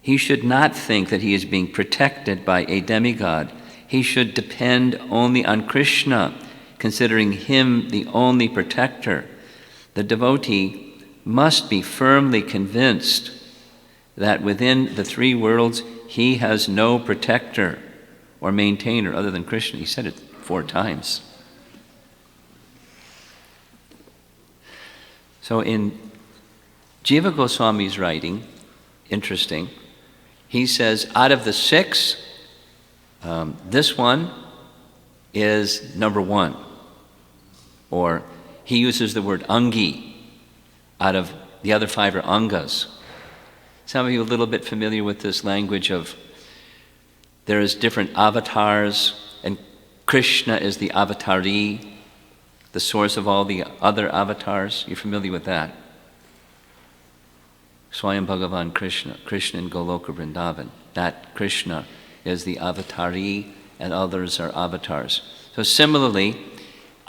A: He should not think that he is being protected by a demigod. He should depend only on Krishna, considering him the only protector. The devotee must be firmly convinced that within the 3 worlds he has no protector or maintainer other than Krishna. He said it 4 times. So in Jiva Goswami's writing, interesting, he says out of the 6, this one is number 1. Or he uses the word angi. Out of the other 5 are angas. Some of you are a little bit familiar with this language of there's different avatars, and Krishna is the avatari, the source of all the other avatars. You're familiar with that? Swayam Bhagavan Krishna, Krishna in Goloka Vrindavan. That Krishna is the avatari, and others are avatars. So similarly,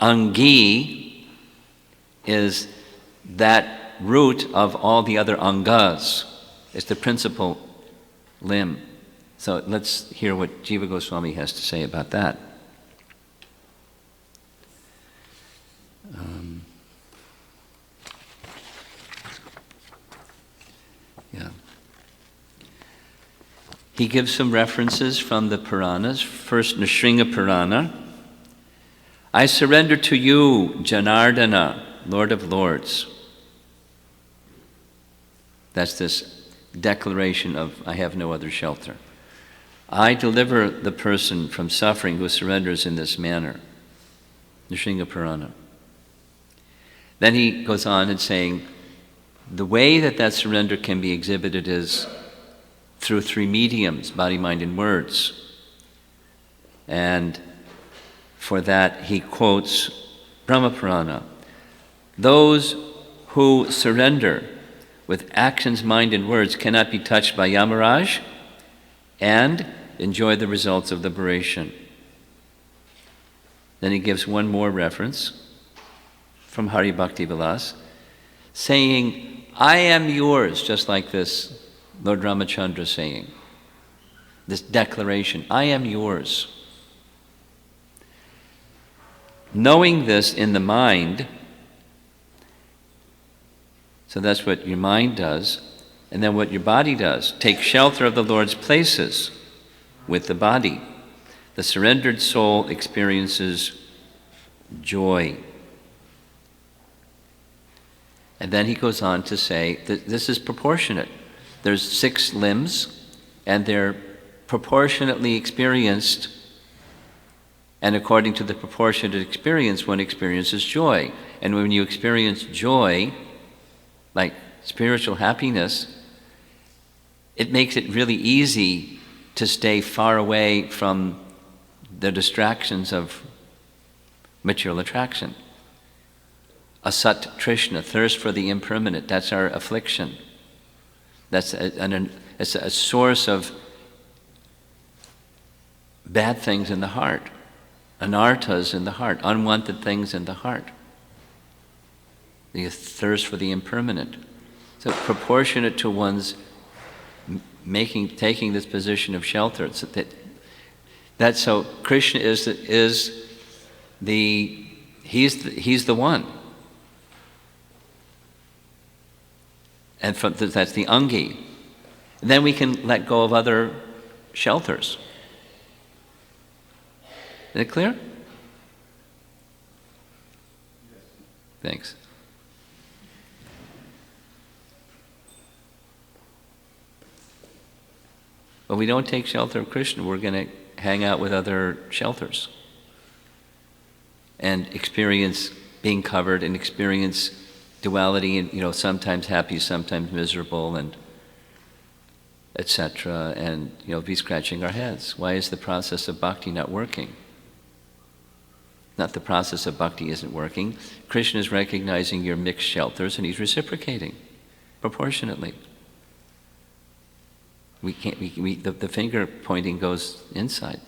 A: angi is that root of all the other angas. It's the principal limb. So let's hear what Jiva Goswami has to say about that. He gives some references from the Puranas. First, Nrsimha Purana. I surrender to you, Janardana, Lord of Lords. That's this declaration of, I have no other shelter. I deliver the person from suffering who surrenders in this manner. Nrsimha Purana. Then he goes on and saying, the way that surrender can be exhibited is through 3 mediums, body, mind, and words. And for that he quotes Brahma Purana. Those who surrender with actions, mind, and words cannot be touched by Yamaraj and enjoy the results of liberation. Then he gives one more reference from Hari Bhakti Vilas, saying, I am yours, just like this Lord Ramachandra saying, this declaration, I am yours. Knowing this in the mind, so that's what your mind does, and then what your body does, take shelter of the Lord's places with the body. The surrendered soul experiences joy. And then he goes on to say that this is proportionate. There's 6 limbs, and they're proportionately experienced, and according to the proportionate experience, one experiences joy. And when you experience joy, like spiritual happiness, it makes it really easy to stay far away from the distractions of material attraction. Asat Trishna, thirst for the impermanent, that's our affliction. That's it's a source of bad things in the heart, anarthas in the heart, unwanted things in the heart. The thirst for the impermanent. So proportionate to one's taking this position of shelter. So that's so Krishna is he's the one. And that's the angi. Then we can let go of other shelters. Is it clear? Thanks. When we don't take shelter of Krishna, we're going to hang out with other shelters and experience being covered and experience duality, and sometimes happy, sometimes miserable, and etc., and be scratching our heads. Why is the process of bhakti not working? Not the process of bhakti isn't working. Krishna is recognizing your mixed shelters and he's reciprocating proportionately. We can't. The finger pointing goes inside.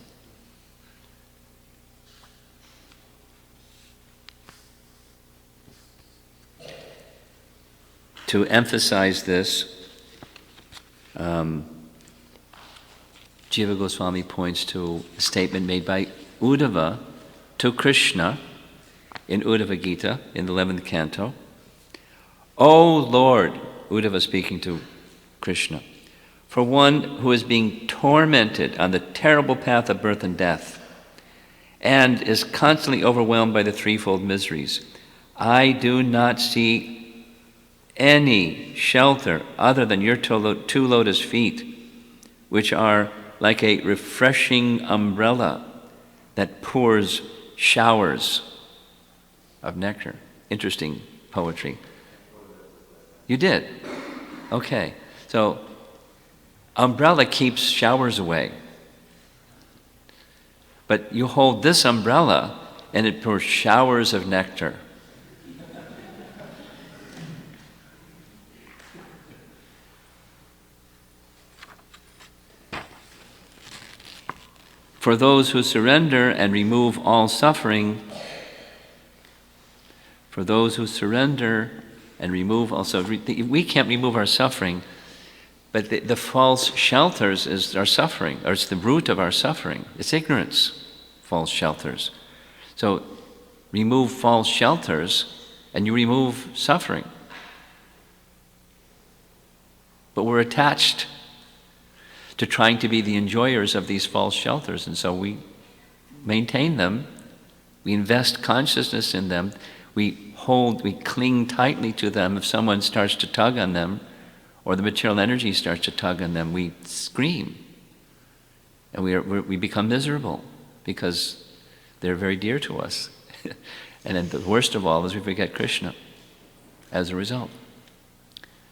A: To emphasize this, Jiva Goswami points to a statement made by Uddhava to Krishna in Uddhava Gita in the 11th canto. O Lord, Uddhava speaking to Krishna, for one who is being tormented on the terrible path of birth and death and is constantly overwhelmed by the threefold miseries, I do not see any shelter other than your two lotus feet, which are like a refreshing umbrella that pours showers of nectar. Interesting poetry. You did? Okay. So, umbrella keeps showers away. But you hold this umbrella and it pours showers of nectar. For those who surrender and remove all suffering, we can't remove our suffering, but the false shelters is our suffering, or it's the root of our suffering. It's ignorance, false shelters. So remove false shelters and you remove suffering. But we're attached to trying to be the enjoyers of these false shelters, and so we maintain them, we invest consciousness in them, we cling tightly to them. If someone starts to tug on them, or the material energy starts to tug on them, we scream, and we become miserable because they're very dear to us. And then the worst of all is we forget Krishna as a result.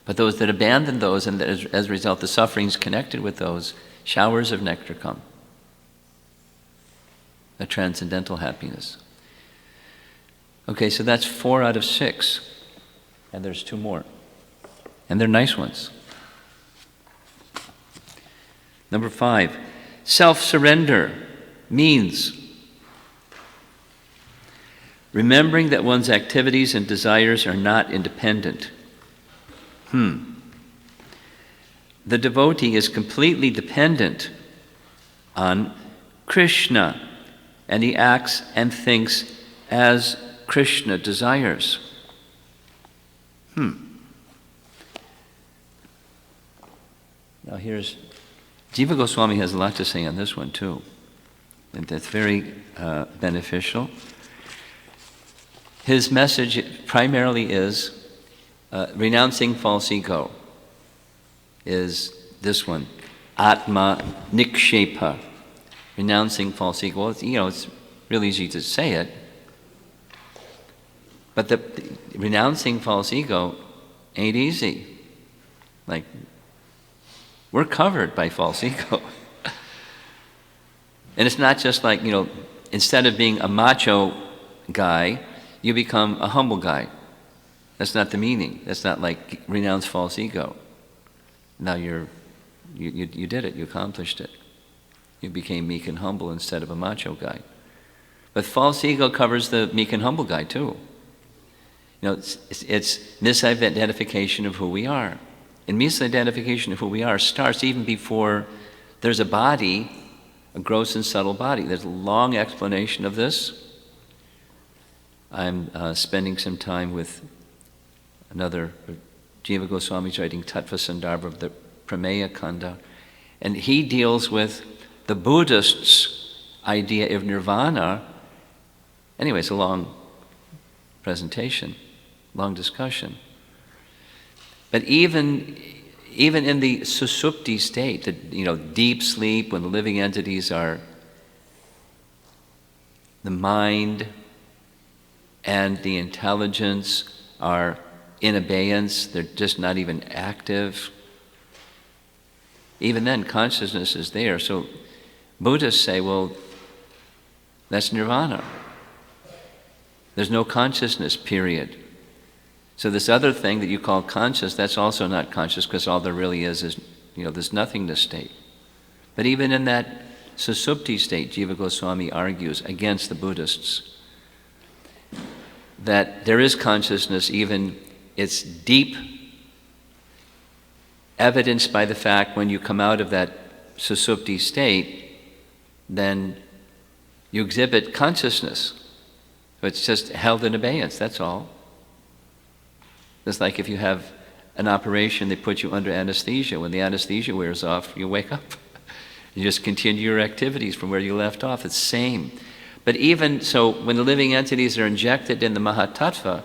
A: But those that abandon those, and as a result the sufferings connected with those, showers of nectar come. A transcendental happiness. Okay, so that's 4 out of 6. And there's 2 more. And they're nice ones. Number 5, self-surrender means remembering that one's activities and desires are not independent. The devotee is completely dependent on Krishna, and he acts and thinks as Krishna desires. Now here's, Jiva Goswami has a lot to say on this one too, and that's very beneficial. His message primarily is renouncing false ego, is this one, Atma Nikshepa, renouncing false ego. Well, it's really easy to say it, but the renouncing false ego ain't easy. Like, we're covered by false ego. And it's not just like, instead of being a macho guy, you become a humble guy. That's not the meaning. That's not like renounce false ego. Now you did it. You accomplished it. You became meek and humble instead of a macho guy. But false ego covers the meek and humble guy too. It's misidentification of who we are. And misidentification of who we are starts even before there's a body, a gross and subtle body. There's a long explanation of this. I'm spending some time with another, Jiva Goswami's writing Tattva Sandarbha of the Prameya Kanda, and he deals with the Buddhists' idea of nirvana. Anyway, it's a long presentation, long discussion. But even in the susupti state, the deep sleep, when the living entities are the mind and the intelligence are in abeyance, they're just not even active. Even then, consciousness is there. So Buddhists say, well, that's nirvana. There's no consciousness, period. So this other thing that you call conscious, that's also not conscious, because all there really is, this nothingness state. But even in that susupti state, Jiva Goswami argues against the Buddhists that there is consciousness, even it's deep, evidenced by the fact when you come out of that susupti state, then you exhibit consciousness. So it's just held in abeyance, that's all. It's like if you have an operation, they put you under anesthesia. When the anesthesia wears off, you wake up. You just continue your activities from where you left off. It's the same. But even so, when the living entities are injected in the Mahatattva,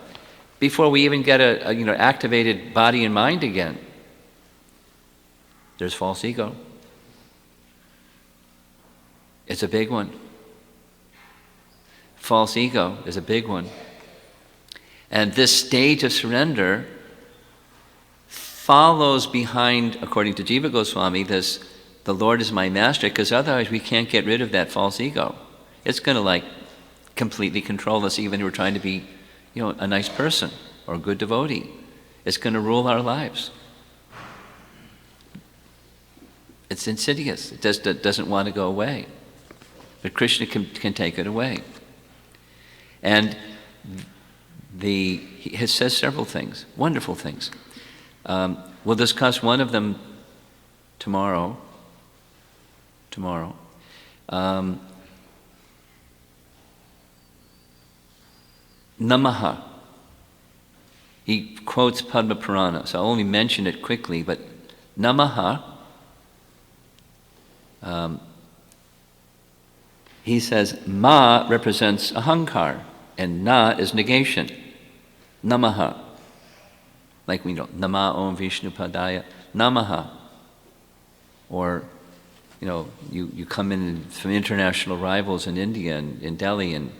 A: before we even get a activated body and mind again, there's false ego. It's a big one. False ego is a big one. And this stage of surrender follows behind, according to Jiva Goswami, this, the Lord is my master, because otherwise we can't get rid of that false ego. It's going to completely control us, even if we're trying to be, a nice person or a good devotee. It's going to rule our lives. It's insidious. It just doesn't want to go away. But Krishna can take it away. And he says several things, wonderful things. We'll discuss one of them tomorrow. Namaha. He quotes Padma Purana, so I'll only mention it quickly, but Namaha, he says, Ma represents ahankar, and Na is negation. Namaha. Like we know, Nama Om Vishnu Padaya, Namaha. Or, you come in from international rivals in India and in Delhi, and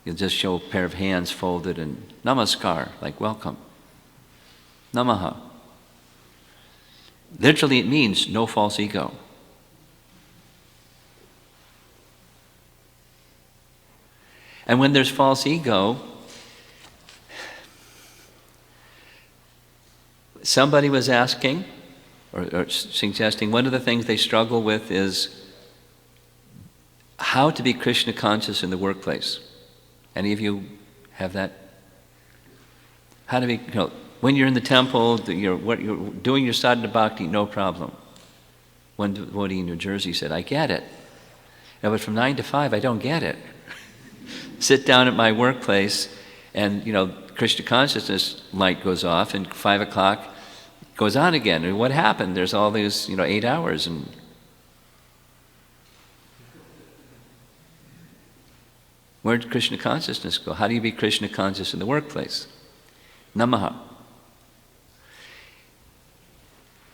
A: you'll just show a pair of hands folded and namaskar, like welcome. Namaha. Literally it means no false ego. And when there's false ego, somebody was asking or suggesting one of the things they struggle with is how to be Krishna conscious in the workplace. Any of you have that? How to be, when you're in the temple, you're doing your sadhana bhakti, no problem. One devotee in New Jersey said, I get it. But from 9 to 5, I don't get it. Sit down at my workplace and, Krishna consciousness light goes off and 5 o'clock goes on again. And what happened? There's all these, 8 hours. And where did Krishna consciousness go? How do you be Krishna conscious in the workplace? Namaha.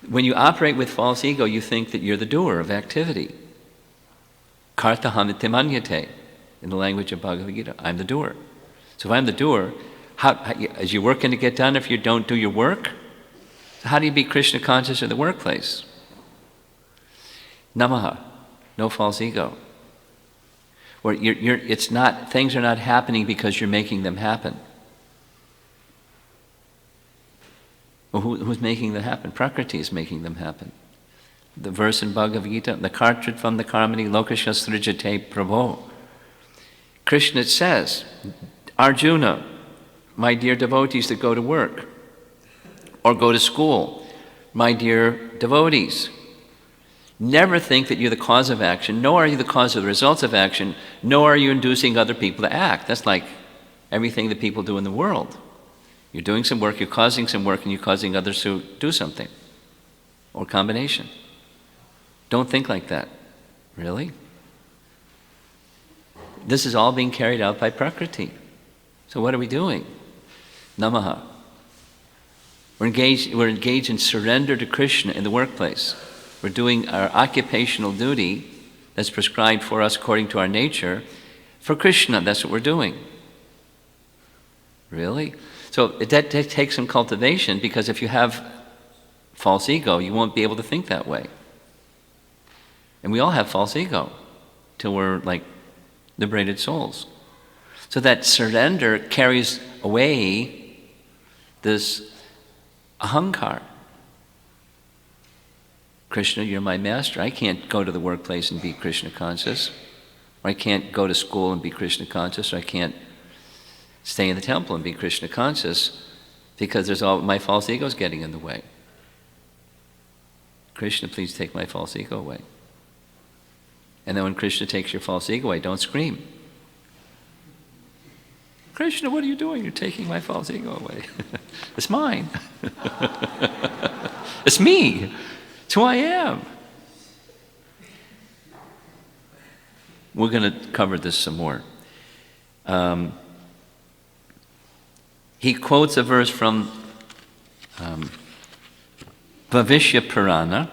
A: When you operate with false ego, you think that you're the doer of activity. Kartaham iti manyate. In the language of Bhagavad Gita, I'm the doer. So if I'm the doer, is your work going to get done if you don't do your work? How do you be Krishna conscious in the workplace? Namaha, no false ego. Where things are not happening because you're making them happen. Well, who's making them happen? Prakriti is making them happen. The verse in Bhagavad Gita, the kartrit from the karmani lokashastrijate prabho. Krishna says, Arjuna, my dear devotees that go to work or go to school, my dear devotees, never think that you're the cause of action, nor are you the cause of the results of action, nor are you inducing other people to act. That's like everything that people do in the world. You're doing some work, you're causing some work, and you're causing others to do something, or combination. Don't think like that. Really? This is all being carried out by Prakriti. So what are we doing? Namaha. We're engaged in surrender to Krishna in the workplace. We're doing our occupational duty that's prescribed for us according to our nature for Krishna. That's what we're doing. Really? So that takes some cultivation, because if you have false ego, you won't be able to think that way. And we all have false ego till we're like liberated souls. So that surrender carries away this ahankar. Krishna, you're my master. I can't go to the workplace and be Krishna conscious. Or I can't go to school and be Krishna conscious. Or I can't stay in the temple and be Krishna conscious because there's all my false ego's getting in the way. Krishna, please take my false ego away. And then when Krishna takes your false ego away, don't scream. Krishna, what are you doing? You're taking my false ego away. It's mine. It's me. It's who I am. We're going to cover this some more. He quotes a verse from Bhavishya Purana,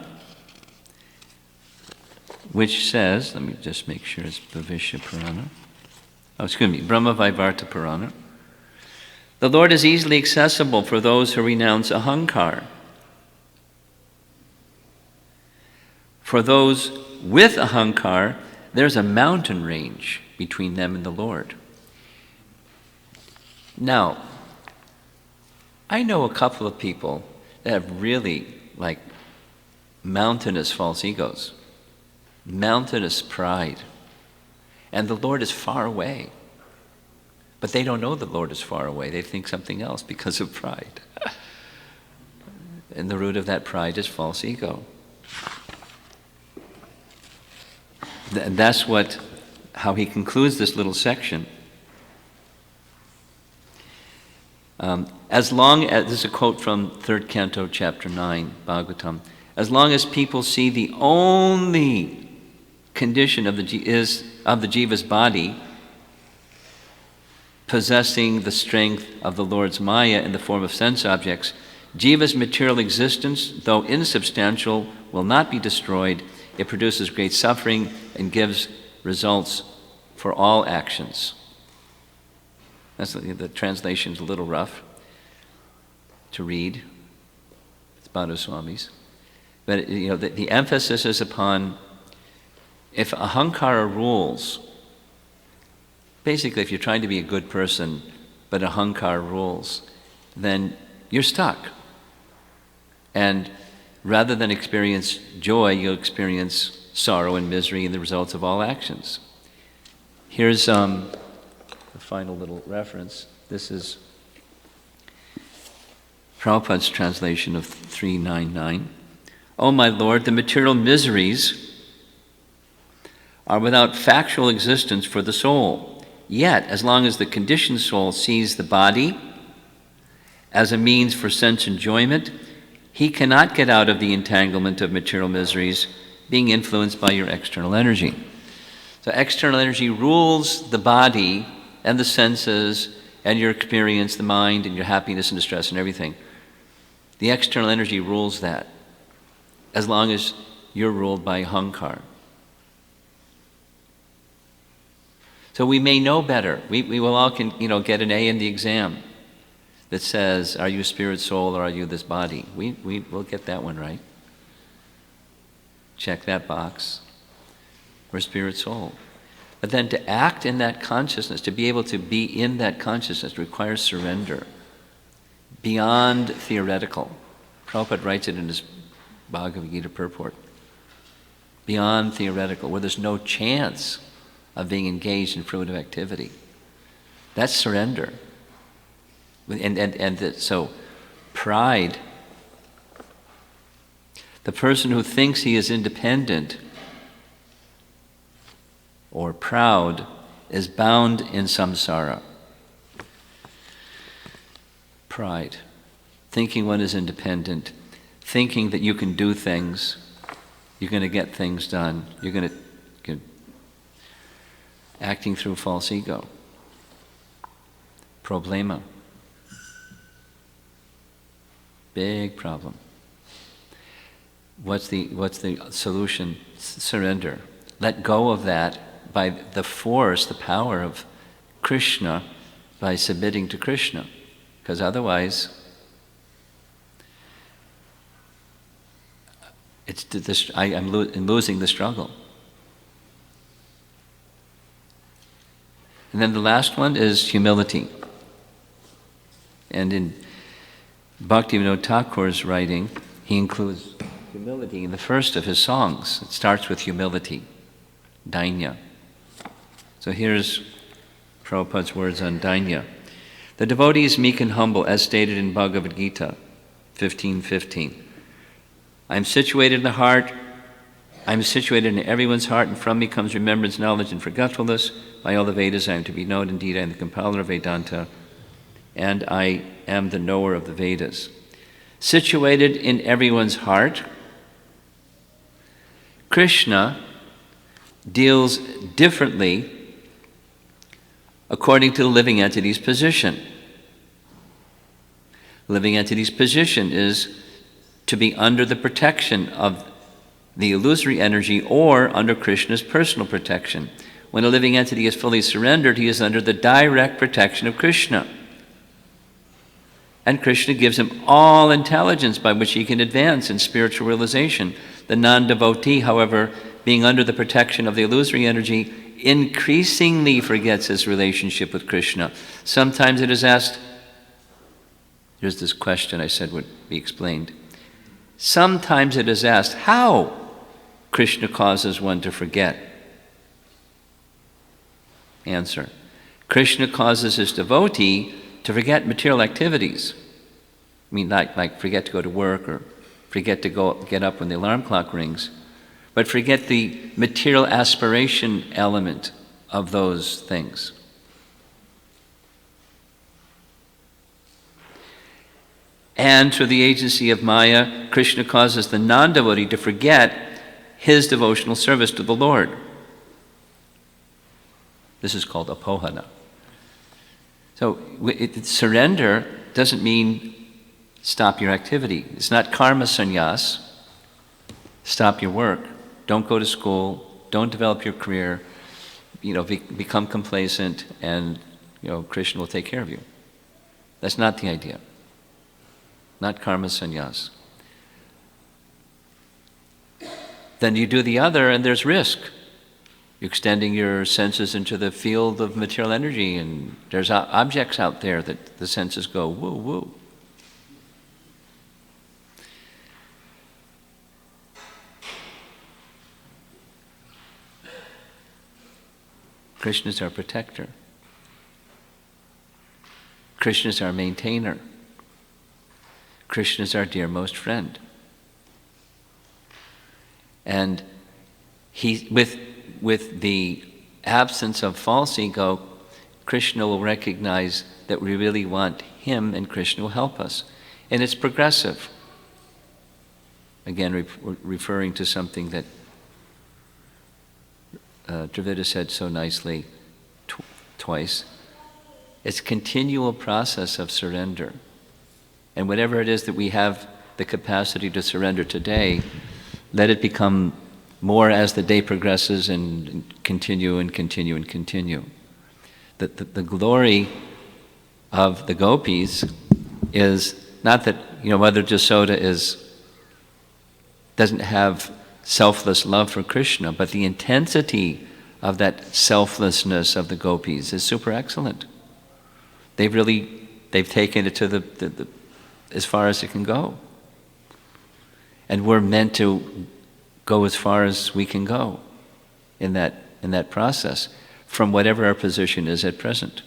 A: which says, let me just make sure it's Bhavishya Purana. Brahma Vaivarta Purana. The Lord is easily accessible for those who renounce ahankar. For those with ahankar, there's a mountain range between them and the Lord. Now, I know a couple of people that have really like mountainous false egos, mountainous pride. And the Lord is far away. But they don't know the Lord is far away. They think something else because of pride. And the root of that pride is false ego. And that's how he concludes this little section. As long as, this is a quote from 3rd Canto, Chapter 9, Bhagavatam. As long as people see the only condition of the jiva's body possessing the strength of the Lord's Maya in the form of sense objects, jiva's material existence, though insubstantial, will not be destroyed. It produces great suffering and gives results for all actions. That's the translation's a little rough to read. It's Madhya Swami's. But the emphasis is upon if ahankara rules, basically if you're trying to be a good person, but ahankara rules, then you're stuck. And rather than experience joy, you'll experience sorrow and misery and the results of all actions. Here's the final little reference. This is Prabhupada's translation of 399. O my Lord, the material miseries are without factual existence for the soul. Yet, as long as the conditioned soul sees the body as a means for sense enjoyment, he cannot get out of the entanglement of material miseries being influenced by your external energy. So external energy rules the body and the senses and your experience, the mind and your happiness and distress and everything. The external energy rules that as long as you're ruled by ahankar. So we may know better. We will all get an A in the exam that says, are you a spirit soul or are you this body? We'll get that one right. Check that box. We're spirit soul. But then to act in that consciousness, to be able to be in that consciousness requires surrender. Beyond theoretical. Prabhupada writes it in his Bhagavad Gita purport. Beyond theoretical, where there's no chance of being engaged in fruitive activity. That's surrender. So pride, the person who thinks he is independent or proud is bound in samsara. Pride, thinking one is independent, thinking that you can do things, you're going to get things done, you're going to acting through false ego. Problema. Big problem. What's the solution? Surrender. Let go of that by the force, the power of Krishna, by submitting to Krishna. Because otherwise, I'm losing the struggle. And then the last one is humility. And in Bhaktivinoda Thakur's writing, he includes humility in the first of his songs. It starts with humility, dainya. So here's Prabhupada's words on dainya. The devotee is meek and humble, as stated in Bhagavad Gita 15:15. I am situated in the heart, I am situated in everyone's heart, and from me comes remembrance, knowledge, and forgetfulness. By all the Vedas I am to be known. Indeed, I am the compiler of Vedanta, and I am the knower of the Vedas. Situated in everyone's heart, Krishna deals differently according to the living entity's position. Living entity's position is to be under the protection of the illusory energy or under Krishna's personal protection. When a living entity is fully surrendered, he is under the direct protection of Krishna. And Krishna gives him all intelligence by which he can advance in spiritual realization. The non-devotee, however, being under the protection of the illusory energy, increasingly forgets his relationship with Krishna. Sometimes it is asked, here's this question I said would be explained. Sometimes it is asked, how Krishna causes one to forget? Answer. Krishna causes his devotee to forget material activities. I mean, like forget to go to work or forget to get up when the alarm clock rings, but forget the material aspiration element of those things. And through the agency of Maya, Krishna causes the non-devotee to forget his devotional service to the Lord. This is called apohana. So surrender doesn't mean stop your activity. It's not karma sannyas. Stop your work. Don't go to school. Don't develop your career. Become complacent, and Krishna will take care of you. That's not the idea. Not karma sannyas. Then you do the other, and there's risk. You're extending your senses into the field of material energy, and there's objects out there that the senses go, woo, woo. Krishna is our protector. Krishna is our maintainer. Krishna is our dearmost friend. And he, with the absence of false ego, Krishna will recognize that we really want him, and Krishna will help us. And it's progressive. Again, referring to something that Dravida said so nicely twice. It's a continual process of surrender. And whatever it is that we have the capacity to surrender today, let it become more as the day progresses and continue and continue and continue. The glory of the gopis is not that, Mother Jasoda doesn't have selfless love for Krishna, but the intensity of that selflessness of the gopis is super excellent. They've taken it to the as far as it can go. And we're meant to go as far as we can go in that process from whatever our position is at present.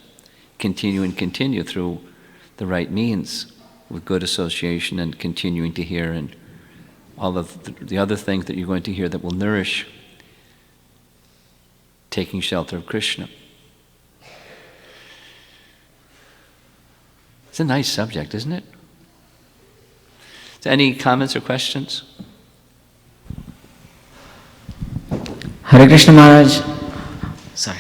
A: Continue and continue through the right means with good association and continuing to hear and all of the other things that you're going to hear that will nourish taking shelter of Krishna. It's a nice subject, isn't it? So any comments or questions?
B: Hare Krishna Maharaj. Sorry.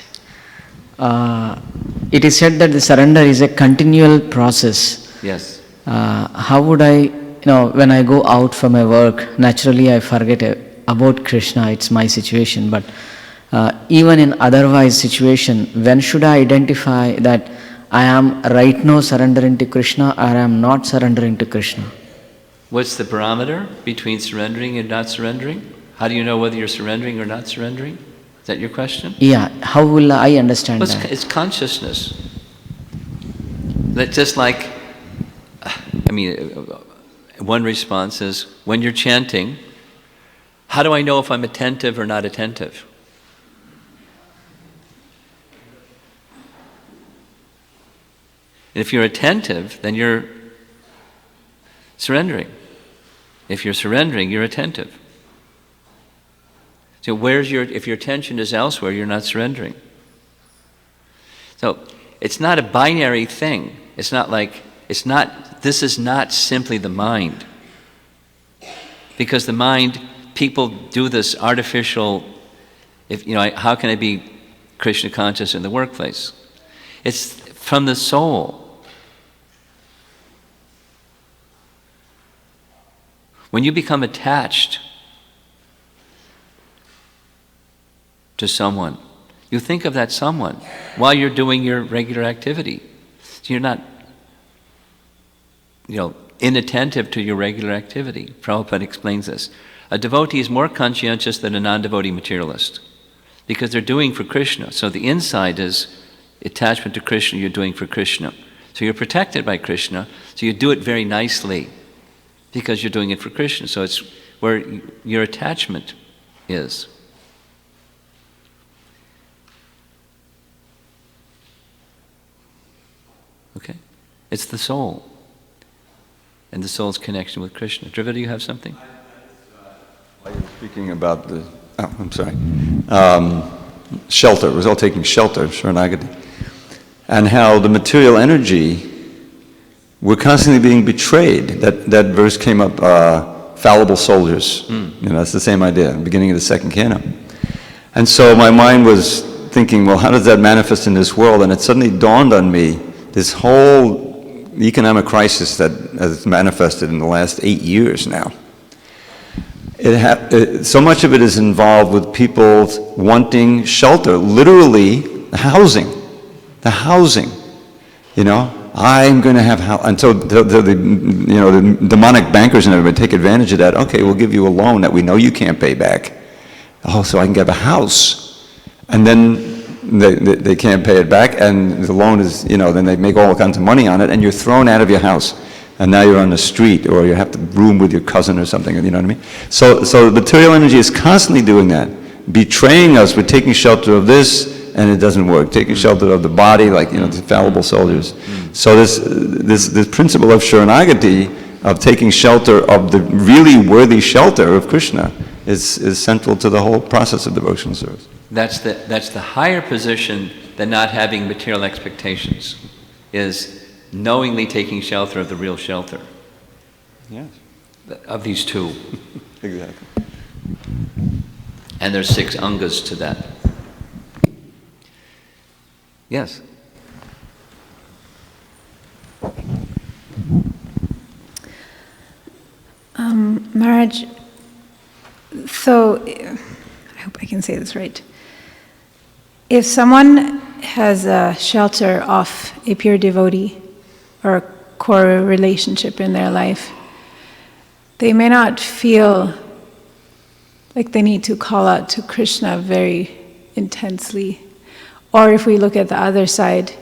B: It is said that the surrender is a continual process.
A: Yes.
B: How would I, when I go out for my work, naturally I forget about Krishna, it's my situation. But even in otherwise situation, when should I identify that I am right now surrendering to Krishna or I am not surrendering to Krishna?
A: What's the barometer between surrendering and not surrendering? How do you know whether you're surrendering or not surrendering? Is that your question?
B: Yeah, how will I understand
A: Well,
B: that?
A: it's consciousness. That just like, I mean, one response is, when you're chanting, how do I know if I'm attentive or not attentive? And if you're attentive, then you're surrendering. If you're surrendering, you're attentive. So if your attention is elsewhere, you're not surrendering. So it's not a binary thing. It's not like, this is not simply the mind. Because the mind, people do this artificial, how can I be Krishna conscious in the workplace? It's from the soul. When you become attached to someone, you think of that someone while you're doing your regular activity. So you're not, inattentive to your regular activity. Prabhupada explains this. A devotee is more conscientious than a non-devotee materialist because they're doing for Krishna. So the inside is attachment to Krishna, you're doing for Krishna. So you're protected by Krishna, so you do it very nicely because you're doing it for Krishna. So it's where your attachment is. Okay? It's the soul. And the soul's connection with Krishna. Driva, do you have something?
C: While you were speaking about shelter, it was all taking shelter, Sharanagati, and how the material energy, we're constantly being betrayed. That verse came up, fallible soldiers. That's the same idea, beginning of the second canto. And so my mind was thinking, well, how does that manifest in this world? And it suddenly dawned on me, this whole economic crisis that has manifested in the last 8 years now. So much of it is involved with people wanting shelter, literally the housing. I'm going to have house. And so the demonic bankers and everybody take advantage of that. Okay, we'll give you a loan that we know you can't pay back. Oh, so I can get a house. And then they can't pay it back, and the loan is, then they make all kinds of money on it, and you're thrown out of your house. And now you're on the street, or you have to room with your cousin or something, you know what I mean? So the material energy is constantly doing that, betraying us. We're taking shelter of this, and it doesn't work. Taking shelter of the body, like, the fallible soldiers. So this principle of Sharanagati, of taking shelter of the really worthy shelter of Krishna, is central to the whole process of devotional service.
A: That's the higher position than not having material expectations, is knowingly taking shelter of the real shelter.
C: Yes.
A: Of these two.
C: Exactly.
A: And there's 6 angas to that. Yes.
D: Maharaj, so I hope I can say this right. If someone has a shelter of a pure devotee or a core relationship in their life, they may not feel like they need to call out to Krishna very intensely. Or if we look at the other side,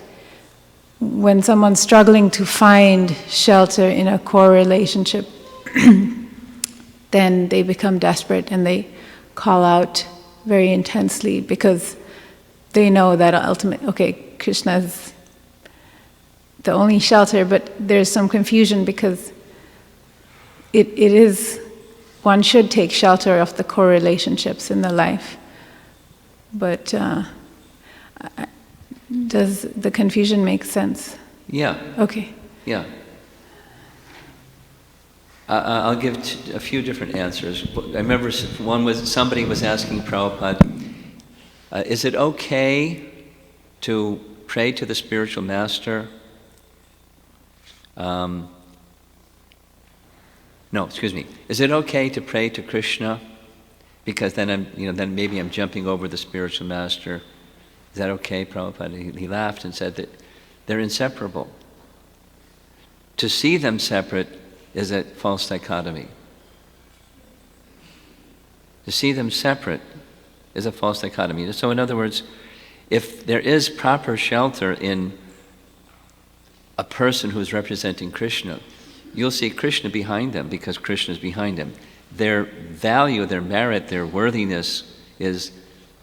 D: when someone's struggling to find shelter in a core relationship, then they become desperate and they call out very intensely because they know that ultimately, Krishna is the only shelter, but there's some confusion because it is, one should take shelter of the core relationships in the life. But does the confusion make sense?
A: Yeah.
D: Okay.
A: Yeah. I'll give a few different answers. I remember somebody was asking Prabhupada, is it okay to pray to the spiritual master? Is it okay to pray to Krishna? Because then then maybe I'm jumping over the spiritual master. Is that okay, Prabhupada? He laughed and said that they're inseparable. To see them separate is a false dichotomy. To see them separate is a false dichotomy. So in other words, if there is proper shelter in a person who is representing Krishna, you'll see Krishna behind them because Krishna is behind them. Their value, their merit, their worthiness is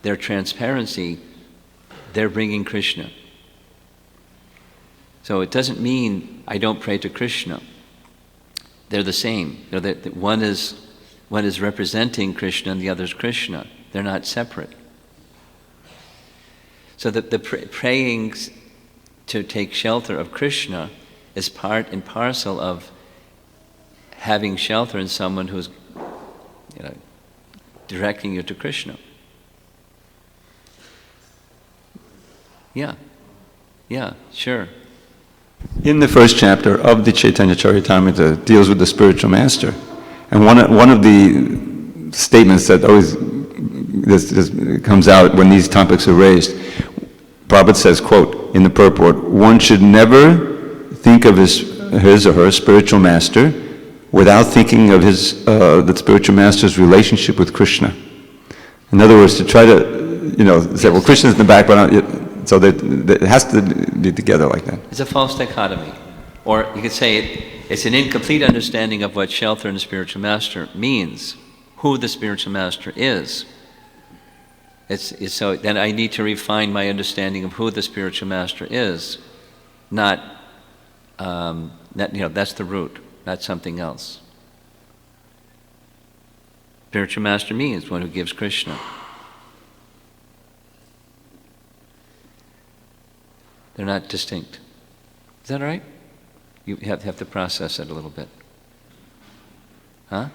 A: their transparency. They're bringing Krishna. So it doesn't mean I don't pray to Krishna. They're the same. One is representing Krishna and the other is Krishna. They're not separate. So that the praying to take shelter of Krishna is part and parcel of having shelter in someone who's directing you to Krishna. Yeah, sure.
C: In the first chapter of the Chaitanya Charitamrita deals with the spiritual master. And one of the statements that always this comes out when these topics are raised, Prabhupada says, quote, in the purport, one should never think of his or her spiritual master without thinking of the spiritual master's relationship with Krishna. In other words, to try to, say, well, Krishna's in the background, so that it has to be together like that.
A: It's a false dichotomy. Or you could say it's an incomplete understanding of what shelter in the spiritual master means, who the spiritual master is. So then I need to refine my understanding of who the spiritual master is, not that's the root, not something else. Spiritual master means one who gives Krishna. They're not distinct. Is that all right? You have to process it a little bit. Huh?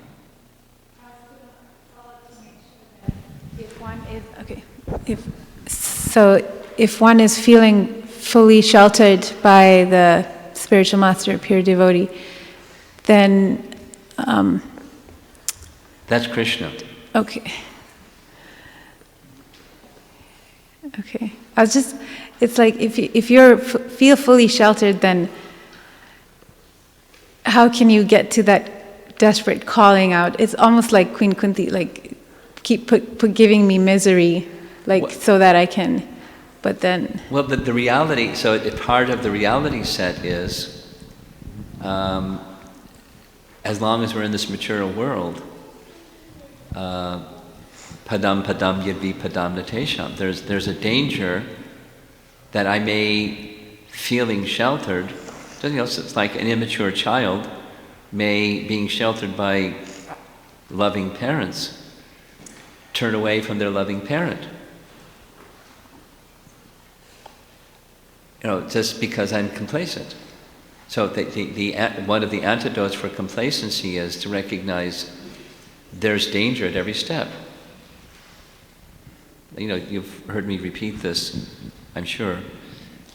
D: If one is feeling fully sheltered by the spiritual master, pure devotee, then
A: that's Krishna.
D: Okay. It's like if you feel fully sheltered, then how can you get to that desperate calling out? It's almost like Queen Kunti, like keep giving me misery, so that I can. But then.
A: Well, the reality. So part of the reality set is, as long as we're in this material world, padam yadvi padam natesham. There's a danger that I may, feeling sheltered, it's like an immature child being sheltered by loving parents, turn away from their loving parent. Just because I'm complacent. So one of the antidotes for complacency is to recognize there's danger at every step. You've heard me repeat this, I'm sure.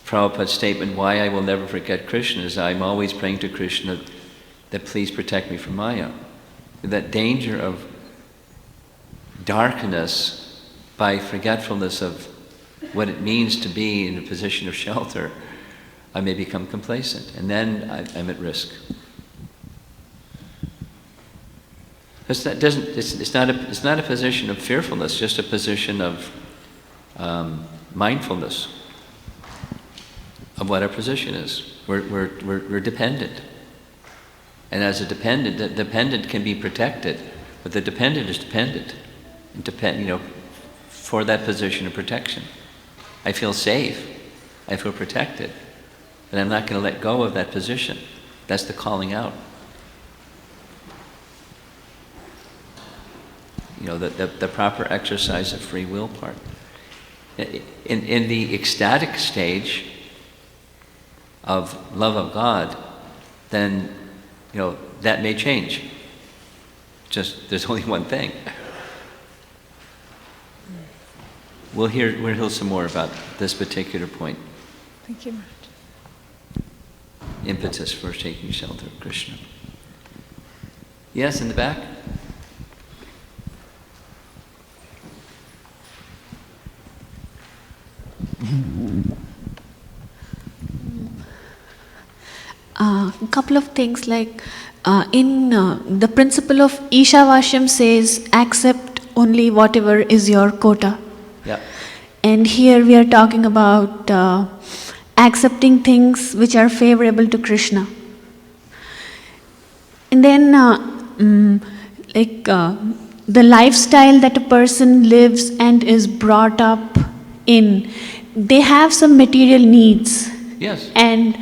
A: Prabhupada's statement, why I will never forget Krishna, is I'm always praying to Krishna that please protect me from Maya. That danger of darkness by forgetfulness of what it means to be in a position of shelter, I may become complacent, and then I'm at risk. It's not a position of fearfulness, just a position of mindfulness of what our position is. We're dependent, and as a dependent, the dependent can be protected, but the dependent is dependent, for that position of protection. I feel safe, I feel protected, and I'm not going to let go of that position. That's the calling out. The proper exercise of free will part. In the ecstatic stage of love of God, then, that may change. Just, there's only one thing. We'll hear some more about this particular point.
D: Thank you, Maharaj.
A: Impetus for taking shelter of Krishna. Yes, in the back?
E: A couple of things, like the principle of Ishavashyam says, accept only whatever is your quota.
A: Yeah.
E: And here we are talking about accepting things which are favorable to Krishna. And then the lifestyle that a person lives and is brought up in, they have some material needs.
A: Yes.
E: And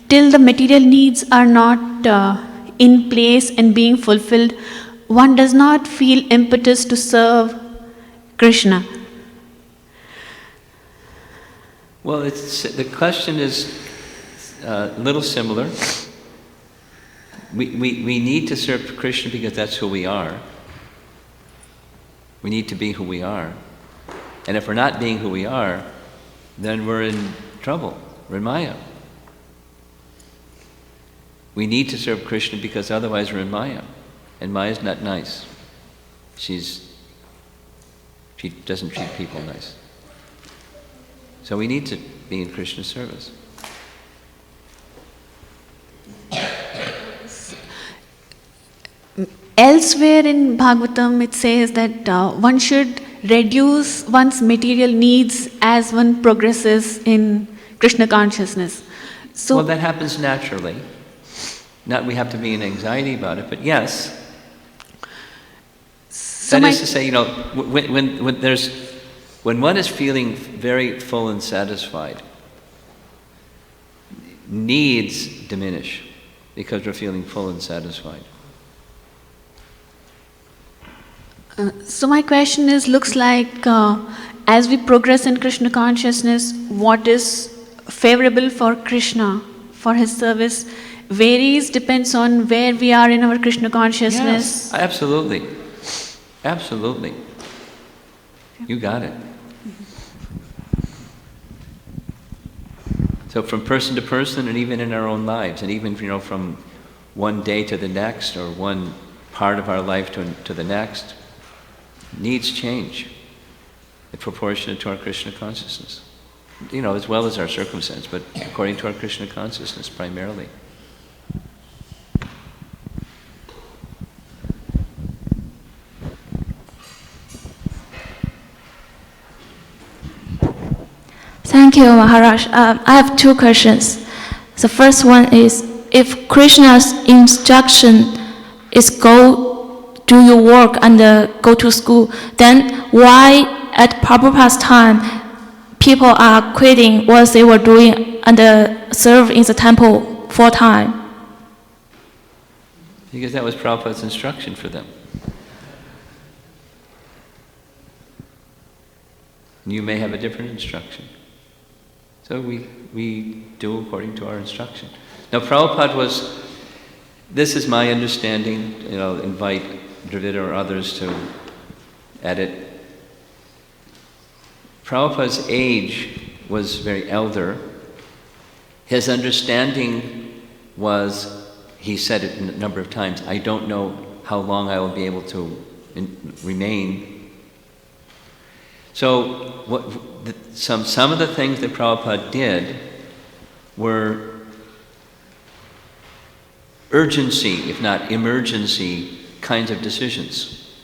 E: till the material needs are not in place and being fulfilled, one does not feel impetus to serve Krishna.
A: Well, the question is a little similar. We need to serve Krishna because that's who we are. We need to be who we are. And if we're not being who we are, then we're in trouble. We're in Maya. We need to serve Krishna because otherwise we're in Maya. And Maya's not nice. She doesn't treat people nice. So we need to be in Krishna's service.
E: Elsewhere in Bhagavatam, it says that one should reduce one's material needs as one progresses in Krishna consciousness. So,
A: Well, that happens naturally. Not we have to be in anxiety about it, but yes. That is to say, when one is feeling very full and satisfied, needs diminish because we're feeling full and satisfied.
E: So my question is, looks like as we progress in Krishna consciousness, what is favorable for Krishna, for his service, varies, depends on where we are in our Krishna consciousness.
A: Yes, absolutely. Absolutely. You got it. So from person to person, and even in our own lives, and even from one day to the next, or one part of our life to the next, needs change in proportion to our Krishna consciousness. As well as our circumstance, but according to our Krishna consciousness primarily.
F: Thank you, Maharaj. I have two questions. The first one is, if Krishna's instruction is go do your work and go to school, then why at Prabhupada's time people are quitting what they were doing and serve in the temple full time?
A: Because that was Prabhupada's instruction for them. You may have a different instruction. So we do according to our instruction. Now Prabhupada this is my understanding, invite Dravida or others to edit. Prabhupada's age was very elder. His understanding was, he said it a number of times, I don't know how long I will be able to remain. So some of the things that Prabhupada did were urgency, if not emergency, kinds of decisions.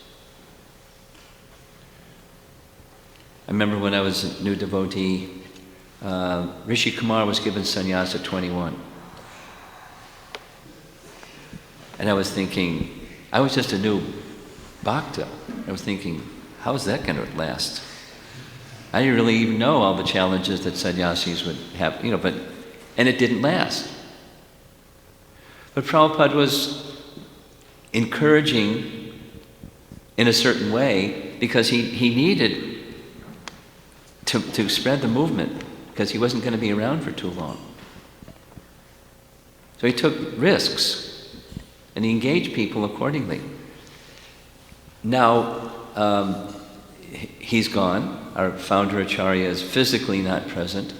A: I remember when I was a new devotee, Rishi Kumar was given sannyas at 21. And I was thinking, I was just a new bhakta. I was thinking, how's that going to last? I didn't really even know all the challenges that sannyasis would have, and it didn't last. But Prabhupada was encouraging in a certain way because he needed to spread the movement because he wasn't going to be around for too long. So he took risks and he engaged people accordingly. Now, he's gone. Our founder Acharya is physically not present.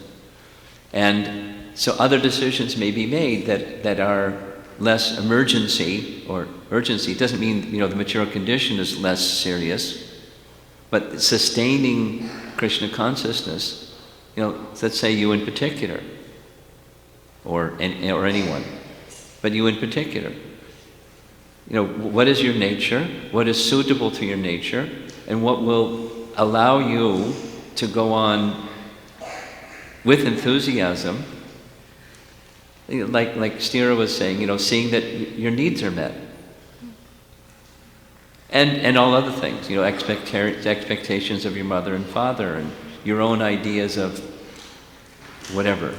A: And so other decisions may be made that are less emergency or urgency. It doesn't mean, the material condition is less serious, but sustaining Krishna consciousness, let's say you in particular, or anyone, but you in particular, what is your nature, what is suitable to your nature, and what will allow you to go on with enthusiasm, like Stira was saying, seeing that your needs are met. And all other things, expectations of your mother and father, and your own ideas of whatever,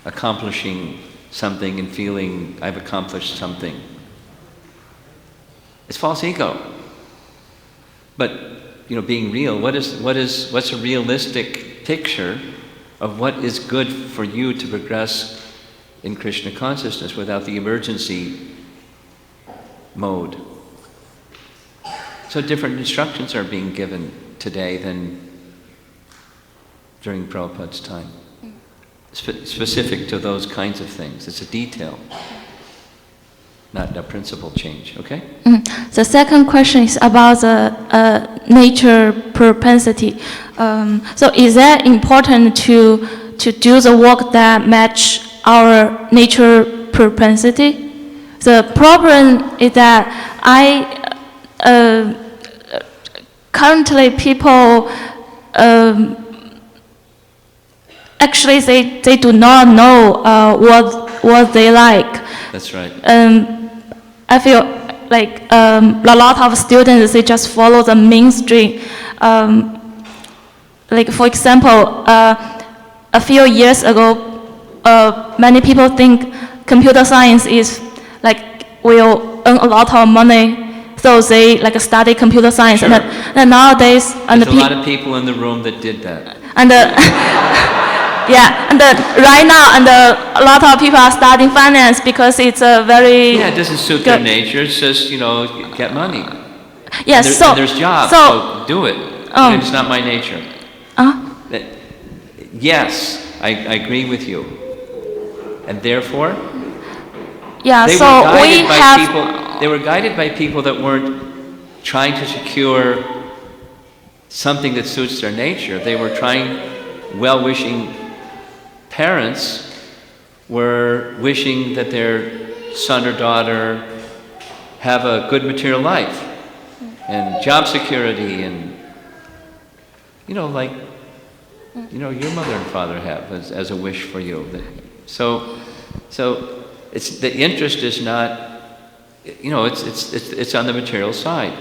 A: accomplishing something and feeling I've accomplished something. It's false ego. But being real, what's a realistic picture of what is good for you to progress in Krishna consciousness without the emergency mode? So different instructions are being given today than during Prabhupada's time. Specific to those kinds of things. It's a detail, not a principle change, okay?
F: The second question is about the nature propensity. So is that important to do the work that match our nature propensity? The problem is that currently people actually they do not know what they like.
A: That's right.
F: I feel like a lot of students, they just follow the mainstream. Like for example, a few years ago, many people think computer science is will earn a lot of money, so they study computer science.
A: Sure.
F: And nowadays,
A: there's a lot of people in the room that did that.
F: And right now, a lot of people are studying finance because it's a very
A: it doesn't suit their nature. It's just get money.
F: Yes,
A: and there's jobs, so do it. And it's not my nature. Yes, I agree with you, and therefore, they were guided by people that weren't trying to secure something that suits their nature. They were well-wishing parents were wishing that their son or daughter have a good material life and job security and your mother and father have as a wish for you. So it's the interest is not, it's on the material side.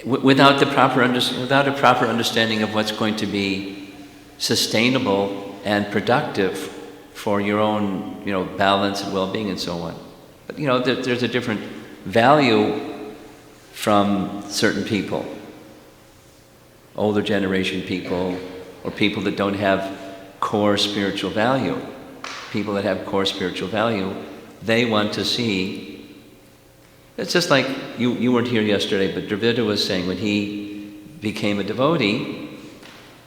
A: Without a proper understanding of what's going to be sustainable and productive for your own, balance and well-being and so on. But there's a different value from certain people, older generation people, or people that don't have core spiritual value. People that have core spiritual value, they want to see. It's just like you weren't here yesterday, but Dravida was saying when he became a devotee,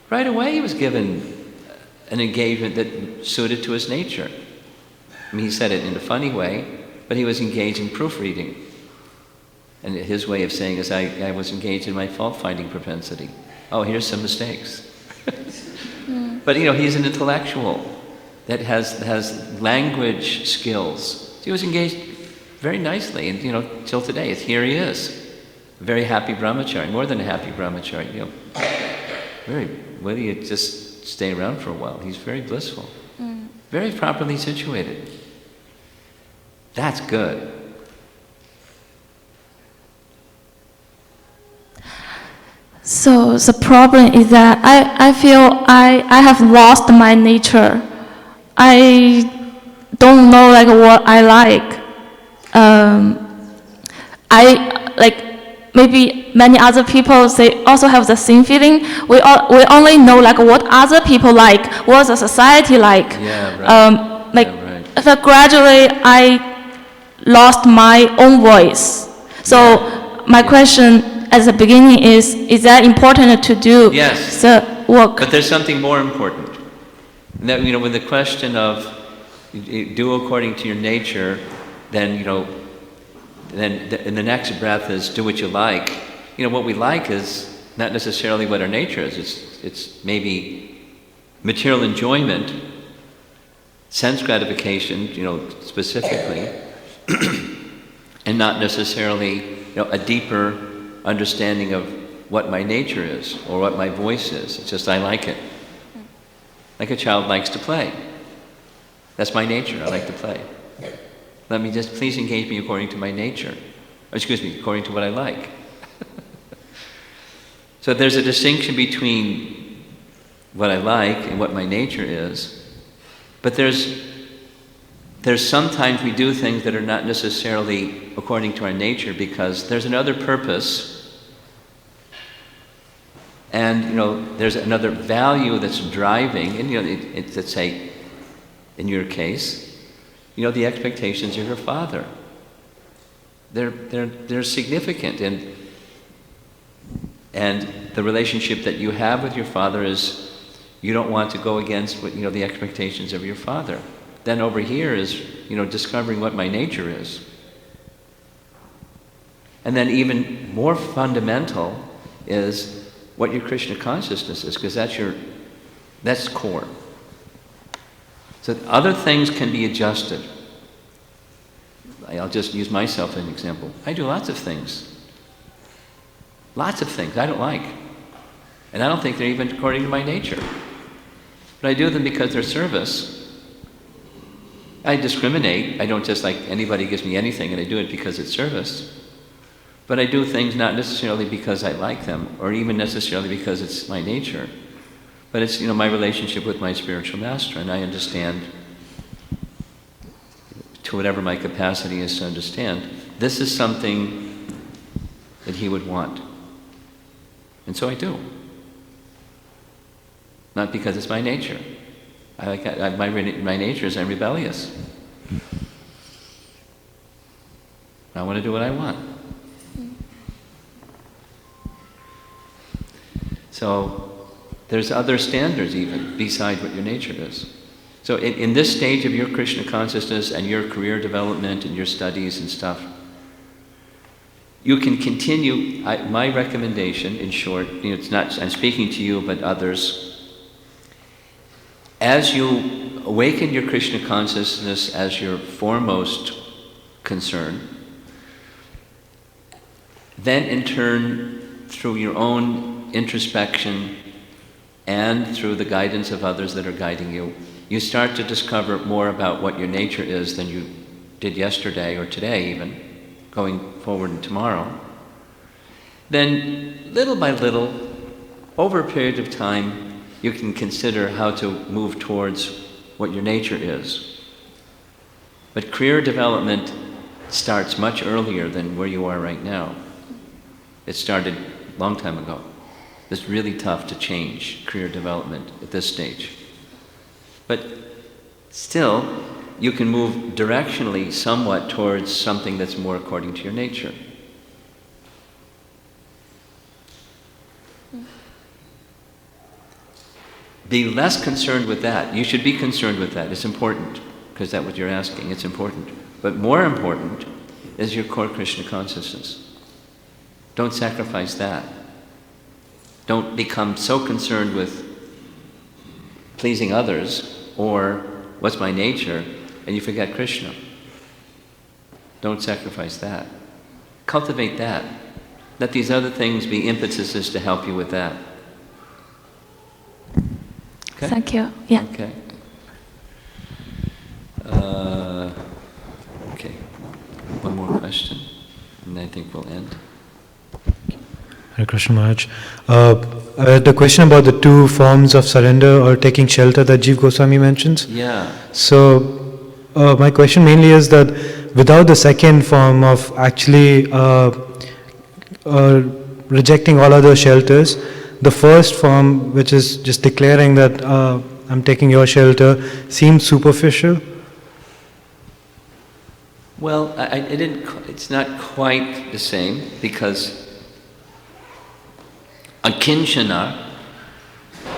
A: right away he was given an engagement that suited to his nature. I mean, he said it in a funny way, but he was engaged in proofreading. And his way of saying is, I was engaged in my fault-finding propensity. Oh, here's some mistakes. But he's an intellectual that has language skills. So he was engaged very nicely, and till today, here he is, a very happy brahmachari, more than a happy brahmachari. Whether you just stay around for a while, he's very blissful, very properly situated. That's good.
F: So the problem is that I feel I have lost my nature. I don't know what I like. Maybe many other people, they also have the same feeling. We only know what other people like, what the society like.
A: Yeah, right.
F: So gradually I lost my own voice. So my question at the beginning is that important to do the work?
A: But there's something more important. That, with the question of do according to your nature, then in the next breath is do what you like. What we like is not necessarily what our nature is. It's maybe material enjoyment, sense gratification, specifically. and not necessarily a deeper understanding of what my nature is or what my voice is. It's just I like it. Like a child likes to play. That's my nature. I like to play. Let me just please engage me according to my nature. According to what I like. So there's a distinction between what I like and what my nature is. But there's sometimes we do things that are not necessarily according to our nature because there's another purpose. And there's another value that's driving, and let's say, in your case, the expectations of your father. They're significant, and the relationship that you have with your father is you don't want to go against what the expectations of your father. Then over here is discovering what my nature is, and then even more fundamental is what your Krishna consciousness is, because that's core. So other things can be adjusted. I'll just use myself as an example. I do lots of things I don't like. And I don't think they're even according to my nature. But I do them because they're service. I discriminate. I don't just like anybody gives me anything and I do it because it's service. But I do things not necessarily because I like them or even necessarily because it's my nature. But it's my relationship with my spiritual master, and I understand to whatever my capacity is to understand, this is something that he would want. And so I do. Not because it's my nature. My nature is I'm rebellious. I want to do what I want. So there's other standards even beside what your nature is. So in this stage of your Krishna consciousness and your career development and your studies and stuff, you can continue. My recommendation, in short, it's not I'm speaking to you, but others. As you awaken your Krishna consciousness as your foremost concern, then in turn, through your own introspection and through the guidance of others that are guiding you, you start to discover more about what your nature is than you did yesterday or today even, going forward and tomorrow. Then, little by little, over a period of time, you can consider how to move towards what your nature is. But career development starts much earlier than where you are right now. It started a long time ago. It's really tough to change career development at this stage. But still, you can move directionally somewhat towards something that's more according to your nature. Be less concerned with that. You should be concerned with that. It's important, because that's what you're asking. It's important. But more important is your core Krishna consciousness. Don't sacrifice that. Don't become so concerned with pleasing others or what's my nature, and you forget Krishna. Don't sacrifice that. Cultivate that. Let these other things be impetuses to help you with that. Okay?
F: Thank you. Yeah.
A: Okay. Okay. One more question, and I think we'll end.
G: Hare Krishna Maharaj. The question about the two forms of surrender or taking shelter that Jiva Goswami mentions.
A: Yeah.
G: So, my question mainly is that without the second form of actually rejecting all other shelters, the first form, which is just declaring that I'm taking your shelter, seems superficial.
A: Well, it's not quite the same, because akinchana,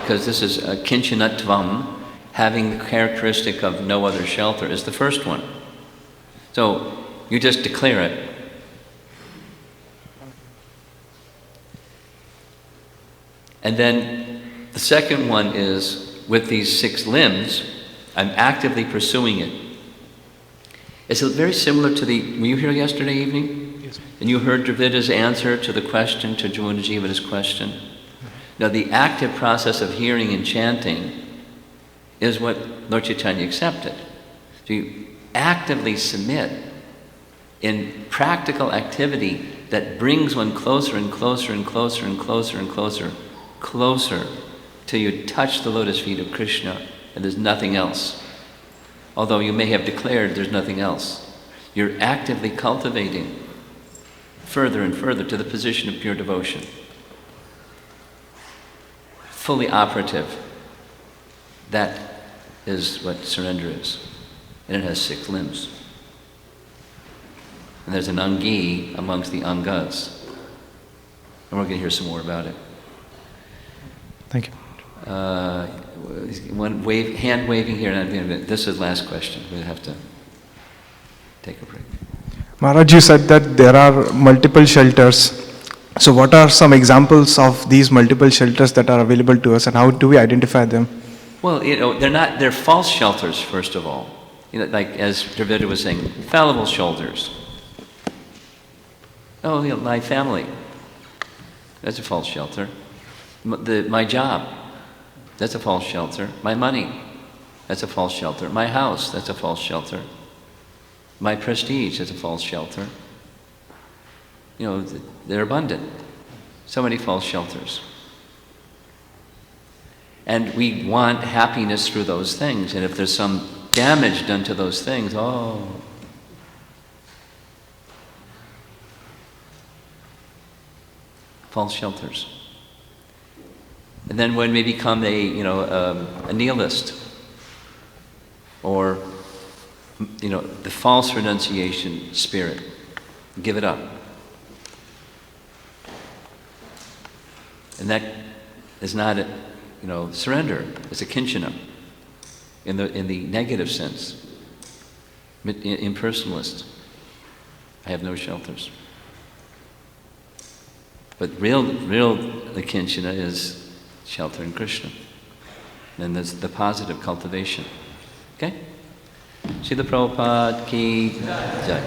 A: because this is akinchanatvam, having the characteristic of no other shelter, is the first one. So you just declare it. And then the second one is, with these 6 limbs, I'm actively pursuing it. It's very similar to were you here yesterday evening?
G: Yes.
A: And you heard Dravida's answer to the question, to Jivana's question? Now the active process of hearing and chanting is what Lord Chaitanya accepted. So you actively submit in practical activity that brings one closer and closer and closer and closer and closer till you touch the lotus feet of Krishna and there's nothing else. Although you may have declared there's nothing else. You're actively cultivating further and further to the position of pure devotion. Fully operative. That is what surrender is. And it has 6 limbs. And there's an angi amongst the angas. And we're going to hear some more about it.
G: Thank you.
A: One hand waving here, and this is the last question. We'll have to take a break.
H: Maharaj, you said that there are multiple shelters. So what are some examples of these multiple shelters that are available to us, and how do we identify them?
A: Well, they're false shelters, first of all. Like as Dravida was saying, fallible shoulders. Oh, my family. That's a false shelter. My job. That's a false shelter. My money. That's a false shelter. My house. That's a false shelter. My prestige. That's a false shelter. They're abundant. So many false shelters. And we want happiness through those things. And if there's some damage done to those things, false shelters. And then when we become a nihilist, or the false renunciation spirit, give it up. And that is not surrender. It's a kinchana in the negative sense. Impersonalist. I have no shelters. But real the kinchana is shelter in Krishna. And there's the positive cultivation. Okay? Srila Prabhupada ki jai.